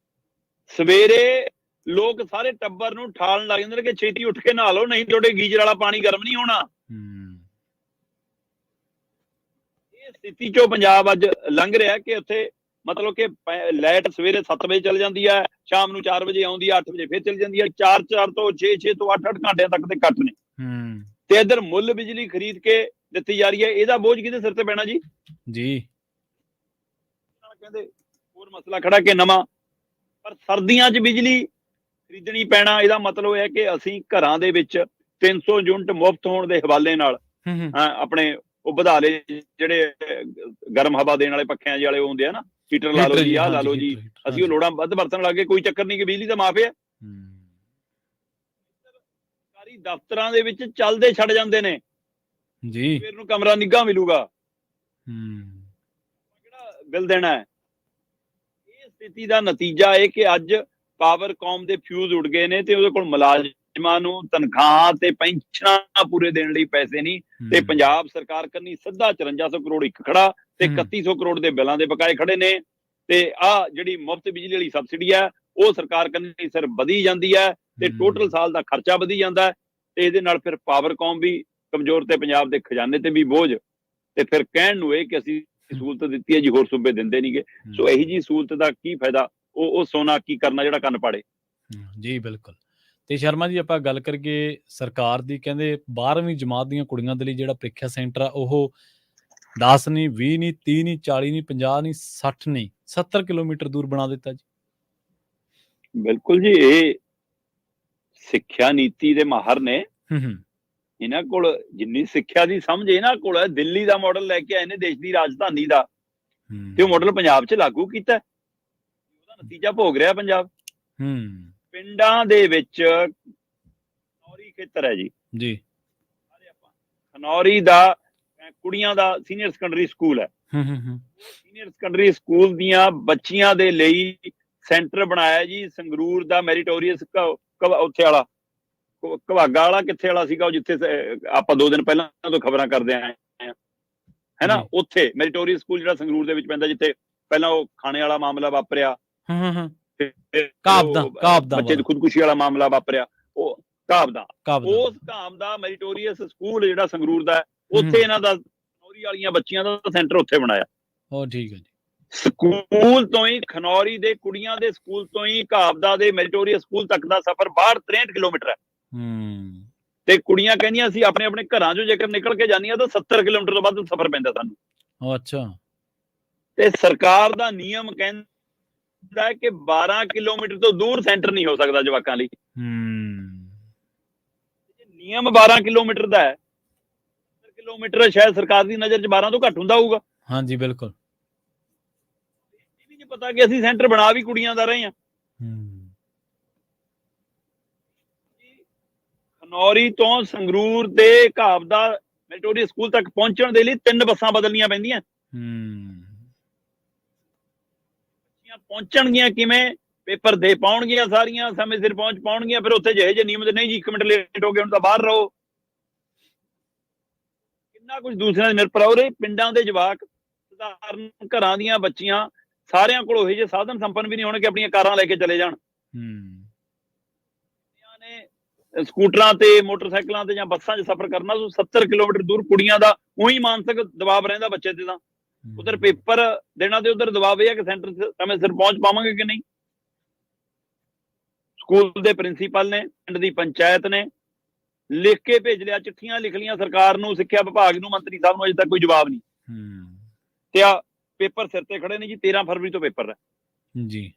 ਸਵੇਰੇ ਲੋਕ ਸਾਰੇ ਟੱਬਰ ਨੂੰ ਠਾਲਣ ਲੱਗ ਜਾਂਦੇ ਨੇ ਕਿ ਛੇਤੀ ਉੱਠ ਕੇ ਨਹਾ ਲਓ ਨਹੀਂ ਤੁਹਾਡੇ ਗੀਜ਼ਰ ਵਾਲਾ ਪਾਣੀ ਗਰਮ ਨਹੀਂ ਹੋਣਾ। ਇਹ ਸਥਿਤੀ ਚੋਂ ਪੰਜਾਬ ਅੱਜ ਲੰਘ ਰਿਹਾ ਕਿ ਉੱਥੇ ਮਤਲਬ ਕਿ ਲਾਈਟ ਸਵੇਰੇ 7 ਵਜੇ ਚਲ ਜਾਂਦੀ ਹੈ, ਸ਼ਾਮ ਨੂੰ 4 ਵਜੇ ਆਉਂਦੀ ਹੈ, 8 ਵਜੇ ਫਿਰ ਚਲ ਜਾਂਦੀ ਹੈ, 4 ਤੋਂ 6 ਤੋਂ 8 ਘੰਟਿਆਂ ਤੱਕ ਦੇ ਕੱਟ ਨੇ। ਤੇ ਇੱਧਰ ਮੁੱਲ ਬਿਜਲੀ ਖਰੀਦ ਕੇ ਦਿੱਤੀ ਜਾ ਰਹੀ ਹੈ, ਇਹਦਾ ਬੋਝ ਕਿਹਦੇ ਸਿਰ ਤੇ ਪੈਣਾ ਜੀ? ਕਹਿੰਦੇ ਹੋਰ ਮਸਲਾ ਖੜਾ ਕਿ ਨਵਾਂ, ਪਰ ਸਰਦੀਆਂ 'ਚ ਬਿਜਲੀ ਖਰੀਦਣੀ ਪੈਣਾ ਇਹਦਾ ਮਤਲਬ ਹੈ ਕਿ ਅਸੀਂ ਘਰਾਂ ਦੇ ਵਿੱਚ 300 ਯੂਨਿਟ ਮੁਫਤ ਹੋਣ ਦੇ ਹਵਾਲੇ ਨਾਲ ਆਪਣੇ ਉਹ ਵਧਾ ਲਏ ਜਿਹੜੇ ਗਰਮ ਹਵਾ ਦੇਣ ਵਾਲੇ ਪੱਖਿਆਂ ਵਾਲੇ ਉਹ ਹੁੰਦੇ ਆ ਨਾ, ਹੀਟਰ ਲਾ ਲਓ ਜੀ, ਆਹ ਲਾ ਲਓ ਜੀ, ਅਸੀਂ ਉਹ ਲੋੜਾਂ ਵੱਧ ਵਰਤਣ ਲੱਗ ਗਏ। ਕੋਈ ਚੱਕਰ ਨਹੀਂ ਕਿ ਬਿਜਲੀ ਤਾਂ ਮਾਫ ਹੈ। ਸਰਕਾਰੀ ਦਫ਼ਤਰਾਂ ਦੇ ਵਿੱਚ ਚੱਲਦੇ ਛੱਡ ਜਾਂਦੇ ਨੇ ਜੀ, ਫਿਰ ਨੂੰ ਕਮਰਾ ਨਿੱਘਾ ਮਿਲੂਗਾ, ਕਿਹੜਾ ਬਿੱਲ ਦੇਣਾ ਹੈ। ਇਹ ਸਥਿਤੀ ਦਾ ਨਤੀਜਾ ਹੈ ਕਿ ਅੱਜ ਪਾਵਰਕਾਮ ਦੇ ਫਿਊਜ਼ ਉੱਡ ਗਏ ਨੇ ਤੇ ਉਹਦੇ ਕੋਲ ਮੁਲਾਜ਼ਮਾਂ ਨੂੰ ਤਨਖਾਹ ਤੇ ਪੈਨਸ਼ਨਾਂ ਪੂਰੇ ਦੇਣ ਲਈ ਪੈਸੇ ਨਹੀਂ ਤੇ ਪੰਜਾਬ ਸਰਕਾਰ ਕਰਨੀ ਸਿੱਧਾ 5400 ਕਰੋੜ ਇੱਕ ਖੜਾ ਤੇ 3100 ਕਰੋੜ ਦੇ ਬਿੱਲਾਂ ਦੇ ਬਕਾਏ ਖੜੇ ਨੇ। ਤੇ ਆਹ ਜਿਹੜੀ ਮੁਫਤ ਬਿਜਲੀ ਵਾਲੀ ਸਬਸਿਡੀ ਹੈ ਉਹ ਸਰਕਾਰ ਕਰਨੀ ਸਿਰ ਵਧੀ ਜਾਂਦੀ ਹੈ ਤੇ ਟੋਟਲ ਸਾਲ ਦਾ ਖਰਚਾ ਵਧੀ ਜਾਂਦਾ ਹੈ ਤੇ ਇਹਦੇ ਨਾਲ ਫਿਰ ਪਾਵਰਕਾਮ ਵੀ ਕਮਜ਼ੋਰ ਤੇ ਪੰਜਾਬ ਦੇ ਖਜ਼ਾਨੇ ਤੇ ਵੀ ਬੋਝ ਤੇ ਫਿਰ ਕਹਿਣ ਨੂੰ ਇਹ ਕਿ ਅਸੀਂ ਸਹੂਲਤ ਦਿੱਤੀ ਹੈ ਜੀ ਹੋਰ ਸੂਬੇ ਦਿੰਦੇ ਨਹੀਂਗੇ। ਸੋ ਇਹੀ ਜੀ ਸਹੂਲਤ ਦਾ ਕੀ ਫਾਇਦਾ, ਉਹ ਸੋਨਾ ਕੀ ਕਰਨਾ ਜਿਹੜਾ ਕੰਨ ਪਾੜੇ। ਜੀ ਬਿਲਕੁਲ। ਤੇ ਸ਼ਰਮਾ ਜੀ ਆਪਾਂ ਗੱਲ ਕਰੀਏ ਸਰਕਾਰ ਦੀ, ਕਹਿੰਦੇ 12ਵੀਂ ਜਮਾਤ ਦੀਆਂ ਕੁੜੀਆਂ ਦੇ ਲਈ ਜਿਹੜਾ ਪ੍ਰੀਖਿਆ ਸੈਂਟਰ ਆ ਉਹ 10 ਨਹੀਂ 20 ਨਹੀਂ 30 ਨਹੀਂ 40 ਨਹੀਂ 50 ਨਹੀਂ 60 ਨਹੀਂ 70 ਕਿਲੋਮੀਟਰ ਦੂਰ ਬਣਾ ਦਿੱਤਾ ਜੀ। ਬਿਲਕੁਲ ਜੀ, ਇਹ ਸਿੱਖਿਆ ਨੀਤੀ ਦੇ ਮਾਹਰ ਨੇ, ਇਹਨਾਂ ਕੋਲ ਜਿੰਨੀ ਸਿੱਖਿਆ ਦੀ ਸਮਝ ਇਹਨਾਂ ਕੋਲ ਹੈ। ਦਿੱਲੀ ਦਾ ਮਾਡਲ ਲੈ ਕੇ ਆਏ ਨੇ ਦੇਸ਼ ਦੀ ਰਾਜਧਾਨੀ ਦਾ ਤੇ ਉਹ ਮਾਡਲ ਪੰਜਾਬ 'ਚ ਲਾਗੂ ਕੀਤਾ, ਉਹਦਾ ਨਤੀਜਾ ਭੋਗ ਰਿਹਾ ਪੰਜਾਬ। ਪਿੰਡਾਂ ਦੇ ਵਿੱਚ ਖਨੌਰੀ ਖੇਤਰ ਹੈ ਜੀ, ਖਨੌਰੀ ਦਾ ਕੁੜੀਆਂ ਦਾ ਸੀਨੀਅਰ ਸੈਕੰਡਰੀ ਸਕੂਲ ਹੈ। ਸੀਨੀਅਰ ਸੈਕੰਡਰੀ ਸਕੂਲ ਦੀਆਂ ਬੱਚੀਆਂ ਦੇ ਲਈ ਸੈਂਟਰ ਬਣਾਇਆ ਜੀ ਸੰਗਰੂਰ ਦਾ ਮੈਰੀਟੋਰੀਅਸ, ਉੱਥੇ ਵਾਲਾ ਘਵਾਗਾ ਵਾਲਾ ਕਿੱਥੇ ਵਾਲਾ ਸੀਗਾ ਉਹ ਜਿੱਥੇ ਆਪਾਂ 2 ਦਿਨ ਪਹਿਲਾਂ ਤੋਂ ਖਬਰਾਂ ਕਰਦੇ ਆਏ ਹੈ ਨਾ, ਉੱਥੇ ਮੈਰੀਟੋਰੀਅਸ ਸਕੂਲ ਜਿਹੜਾ ਸੰਗਰੂਰ ਦੇ ਵਿੱਚ ਪੈਂਦਾ ਜਿੱਥੇ ਪਹਿਲਾਂ ਉਹ ਖਾਣੇ ਵਾਲਾ ਮਾਮਲਾ ਵਾਪਰਿਆ, ਬੱਚੇ ਦੀ ਖੁਦਕੁਸ਼ੀ ਵਾਲਾ ਮਾਮਲਾ ਵਾਪਰਿਆ, ਉਹ ਘਾਬ ਦਾ ਉਸ ਘਾਬ ਦਾ ਮੈਰੀਟੋਰੀਅਸ ਸਕੂਲ ਜਿਹੜਾ ਸੰਗਰੂਰ ਦਾ ਉੱਥੇ ਇਹਨਾਂ ਦਾ ਖਨੌਰੀ ਵਾਲੀਆਂ ਬੱਚੀਆਂ ਦਾ ਸੈਂਟਰ ਉੱਥੇ ਬਣਾਇਆ। ਠੀਕ ਹੈ ਜੀ। ਸਕੂਲ ਤੋਂ ਹੀ ਖਨੌਰੀ ਦੇ ਕੁੜੀਆਂ ਦੇ ਸਕੂਲ ਤੋਂ ਹੀ ਘਾਬਦਾ ਦੇ ਮੈਰੀਟੋਰੀਅਸ ਸਕੂਲ ਤੱਕ ਦਾ ਸਫ਼ਰ 63 ਕਿਲੋਮੀਟਰ ਹੈ ਤੇ ਕੁੜੀਆਂ ਕਹਿੰਦੀਆਂ ਅਸੀਂ ਆਪਣੇ ਆਪਣੇ ਘਰਾਂ ਚੋਂ ਜੇਕਰ ਨਿਕਲ ਕੇ ਜਾਂਦੀਆਂ ਤਾਂ 70 ਕਿਲੋਮੀਟਰ ਤੋਂ ਵੱਧ ਸਫ਼ਰ ਪੈਂਦਾ ਸਾਨੂੰ। ਅੱਛਾ। ਤੇ ਸਰਕਾਰ ਦਾ ਨਿਯਮ ਕਹਿੰਦਾ ਕਿ 12 ਕਿਲੋਮੀਟਰ ਤੋਂ ਦੂਰ ਸੈਂਟਰ ਨਹੀਂ ਹੋ ਸਕਦਾ ਜਵਾਕਾਂ ਲਈ। ਨਿਯਮ 12 ਕਿਲੋਮੀਟਰ ਦਾ ਹੈ, 70 ਕਿਲੋਮੀਟਰ ਸ਼ਾਇਦ ਸਰਕਾਰ ਦੀ ਨਜ਼ਰ 'ਚ 12 ਤੋਂ ਘੱਟ ਹੁੰਦਾ ਹੋਊਗਾ। ਹਾਂਜੀ ਬਿਲਕੁਲ। ਇਹ ਵੀ ਨਹੀਂ ਪਤਾ ਕਿ ਅਸੀਂ ਸੈਂਟਰ ਬਣਾ ਵੀ ਕੁੜੀਆਂ ਦਾ ਰਹੇ ਹਾਂ। ਖਨੌਰੀ ਤੋਂ ਸੰਗਰੂਰ ਤੇ ਘਾਬਦਾ ਮੈਰੀਟੋਰੀਅਸ ਸਕੂਲ ਤੱਕ ਪਹੁੰਚਣ ਦੇ ਲਈ 3 ਬੱਸਾਂ ਬਦਲਣੀਆਂ ਪੈਂਦੀਆਂ। ਪਹੁੰਚਣਗੀਆਂ ਕਿਵੇਂ? ਪੇਪਰ ਦੇ ਪਾਉਣਗੀਆਂ, ਸਾਰੀਆਂ ਸਮੇਂ ਸਿਰ ਪਹੁੰਚ ਪਾਉਣਗੀਆਂ, ਫਿਰ ਉੱਥੇ ਜਿਹੇ ਜਿਹੇ ਨਿਯਮ ਦੇ ਨਹੀਂ ਜੀ 1 ਮਿੰਟ ਲੇਟ ਹੋ ਗਏ ਹੁਣ ਤਾਂ ਬਾਹਰ ਰਹੋ। ਕਿੰਨਾ ਕੁਝ ਦੂਸਰਿਆਂ ਦੇ ਨਿਰਭਰ ਹੋ ਰਹੇ। ਪਿੰਡਾਂ ਦੇ ਜਵਾਕ, ਸਧਾਰਨ ਘਰਾਂ ਦੀਆਂ ਬੱਚੀਆਂ, ਸਾਰਿਆਂ ਕੋਲ ਉਹੋ ਜਿਹੇ ਸਾਧਨ ਸੰਪੰਨ ਵੀ ਨਹੀਂ ਹੋਣਗੇ ਆਪਣੀਆਂ ਕਾਰਾਂ ਲੈ ਕੇ ਚਲੇ ਜਾਣ। ਸਕੂਟਰਾਂ ਤੇ ਮੋਟਰਸਾਈਕਲਾਂ ਤੇ ਜਾਂ ਬੱਸਾਂ 'ਚ ਸਫ਼ਰ ਕਰਨਾ, 70 ਕਿਲੋਮੀਟਰ ਦੂਰ ਕੁੜੀਆਂ ਦਾ ਉਹੀ ਮਾਨਸਿਕ ਦਬਾਅ ਰਹਿੰਦਾ ਬੱਚੇ ਤੇ। ਤਾਂ ਉਧਰ ਪੇਪਰ ਦੇਣਾ ਤੇ ਉਧਰ ਦਬਾਅ ਇਹ ਹੈ ਕਿ ਸੈਂਟਰ ਸਮੇਂ ਸਿਰ ਪਹੁੰਚ ਪਾਵਾਂਗੇ ਕਿ ਨਹੀਂ। ਸਕੂਲ ਦੇ ਪ੍ਰਿੰਸੀਪਲ ਨੇ, ਪਿੰਡ ਦੀ ਪੰਚਾਇਤ ਨੇ ਲਿਖ ਕੇ ਭੇਜ ਲਿਆ, ਚਿੱਠੀਆਂ ਲਿਖ ਲਈਆਂ ਸਰਕਾਰ ਨੂੰ, ਸਿੱਖਿਆ ਵਿਭਾਗ ਨੂੰ, ਮੰਤਰੀ ਸਾਹਿਬ ਨੂੰ, ਅਜੇ ਤੱਕ ਕੋਈ ਜਵਾਬ ਨਹੀਂ। ਤੇ ਆ ਪੇਪਰ ਸਿਰ ਤੇ ਖੜੇ ਨੇ ਜੀ। 13 ਫਰਵਰੀ ਤੋਂ ਪੇਪਰ ਹੈ ਜੀ।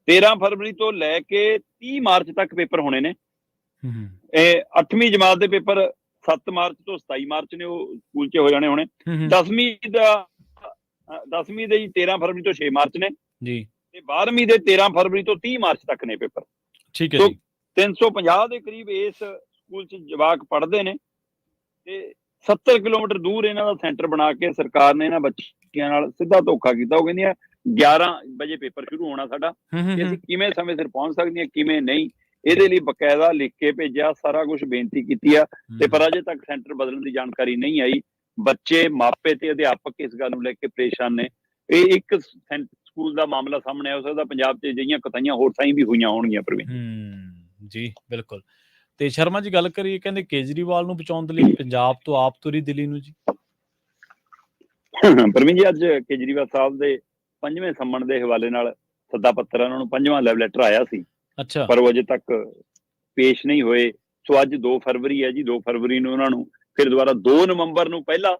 13 ਫਰਵਰੀ ਤੋਂ ਲੈ ਕੇ 30 ਮਾਰਚ ਤੱਕ ਪੇਪਰ ਹੋਣੇ ਨੇ। ਇਹ 8ਵੀਂ ਜਮਾਤ ਦੇ ਪੇਪਰ 7 ਮਾਰਚ ਤੋਂ 27 ਮਾਰਚ ਨੇ, ਉਹ ਸਕੂਲ 'ਚ ਹੋ ਜਾਣੇ ਹੋਣੇ। 10ਵੀਂ ਦੇ ਜੀ 13 ਫਰਵਰੀ ਤੋਂ 6 ਮਾਰਚ ਨੇ ਜੀ, ਤੇ 12ਵੀਂ ਦੇ 13 ਫਰਵਰੀ ਤੋਂ 30 ਮਾਰਚ ਤੱਕ ਨੇ ਪੇਪਰ। ਠੀਕ ਹੈ ਜੀ। 350 ਦੇ ਕਰੀਬ ਇਸ ਸਕੂਲ 'ਚ ਜਵਾਕ ਪੜ੍ਹਦੇ ਨੇ ਤੇ 70 ਕਿਲੋਮੀਟਰ ਦੂਰ ਇਹਨਾਂ ਦਾ ਸੈਂਟਰ ਬਣਾ ਕੇ ਸਰਕਾਰ ਨੇ ਇਹਨਾਂ ਬੱਚਿਆਂ ਨਾਲ ਸਿੱਧਾ ਧੋਖਾ ਕੀਤਾ। ਉਹ ਕਹਿੰਦੀਆਂ 11 ਵਜੇ ਪੇਪਰ ਸ਼ੁਰੂ ਹੋਣਾ ਸਾਡਾ, ਕਿ ਅਸੀਂ ਕਿਵੇਂ ਸਮੇਂ ਸਿਰ ਪਹੁੰਚ ਸਕਦੀਆਂ, ਕਿਵੇਂ ਨਹੀਂ। ਇਹਦੇ ਲਈ ਬਕਾਇਦਾ ਲਿਖ ਕੇ ਭੇਜਿਆ, ਸਾਰਾ ਕੁਝ ਬੇਨਤੀ ਕੀਤੀ ਆ, ਤੇ ਪਰ ਅਜੇ ਤੱਕ ਸੈਂਟਰ ਬਦਲਣ ਦੀ ਜਾਣਕਾਰੀ ਨਹੀਂ ਆਈ। ਬੱਚੇ, ਮਾਪੇ ਤੇ ਅਧਿਆਪਕ ਇਸ ਗੱਲ ਨੂੰ ਲੈ ਕੇ ਪਰੇਸ਼ਾਨ ਨੇ। ਇਹ ਇੱਕ ਸਕੂਲ ਦਾ ਮਾਮਲਾ ਸਾਹਮਣੇ ਆ ਸਕਦਾ, ਪੰਜਾਬ 'ਚ ਅਜਿਹੀਆਂ ਕਤਾਈਆਂ ਹੋਰ ਥਾਈਂ ਵੀ ਹੋਈਆਂ ਹੋਣਗੀਆਂ। ਪ੍ਰਵੀਨ ਜੀ ਬਿਲਕੁਲ। ਤੇ ਸ਼ਰਮਾ ਜੀ ਗੱਲ ਕਰੀਏ, ਕਹਿੰਦੇ ਕੇਜਰੀਵਾਲ ਨੂੰ ਬਚਾਉਣ ਦੇ ਲਈ ਪੰਜਾਬ ਤੋਂ ਆਪ ਤੁਰੀ ਦਿੱਲੀ ਨੂੰ ਜੀ। ਪ੍ਰਵੀਨ ਜੀ, ਅੱਜ ਕੇਜਰੀਵਾਲ ਸਾਹਿਬ ਦੇ 5ਵੇਂ ਸੰਮਣ ਦੇ ਹਵਾਲੇ ਨਾਲ ਸੱਦਾ ਪੱਤਰ, ਉਹਨਾਂ ਨੂੰ 5ਵਾਂ ਲਵ ਲੈਟਰ ਆਇਆ ਸੀ। ਅੱਛਾ। ਪਰ ਉਹ ਅਜੇ ਤੱਕ ਪੇਸ਼ ਨਹੀਂ ਹੋਏ। ਸੋ ਅੱਜ 2 ਫਰਵਰੀ ਹੈ ਜੀ। 2 ਫਰਵਰੀ ਨੂੰ ਉਹਨਾਂ ਨੂੰ ਫਿਰ ਦੁਬਾਰਾ 2 ਨਵੰਬਰ ਨੂੰ ਪਹਿਲਾ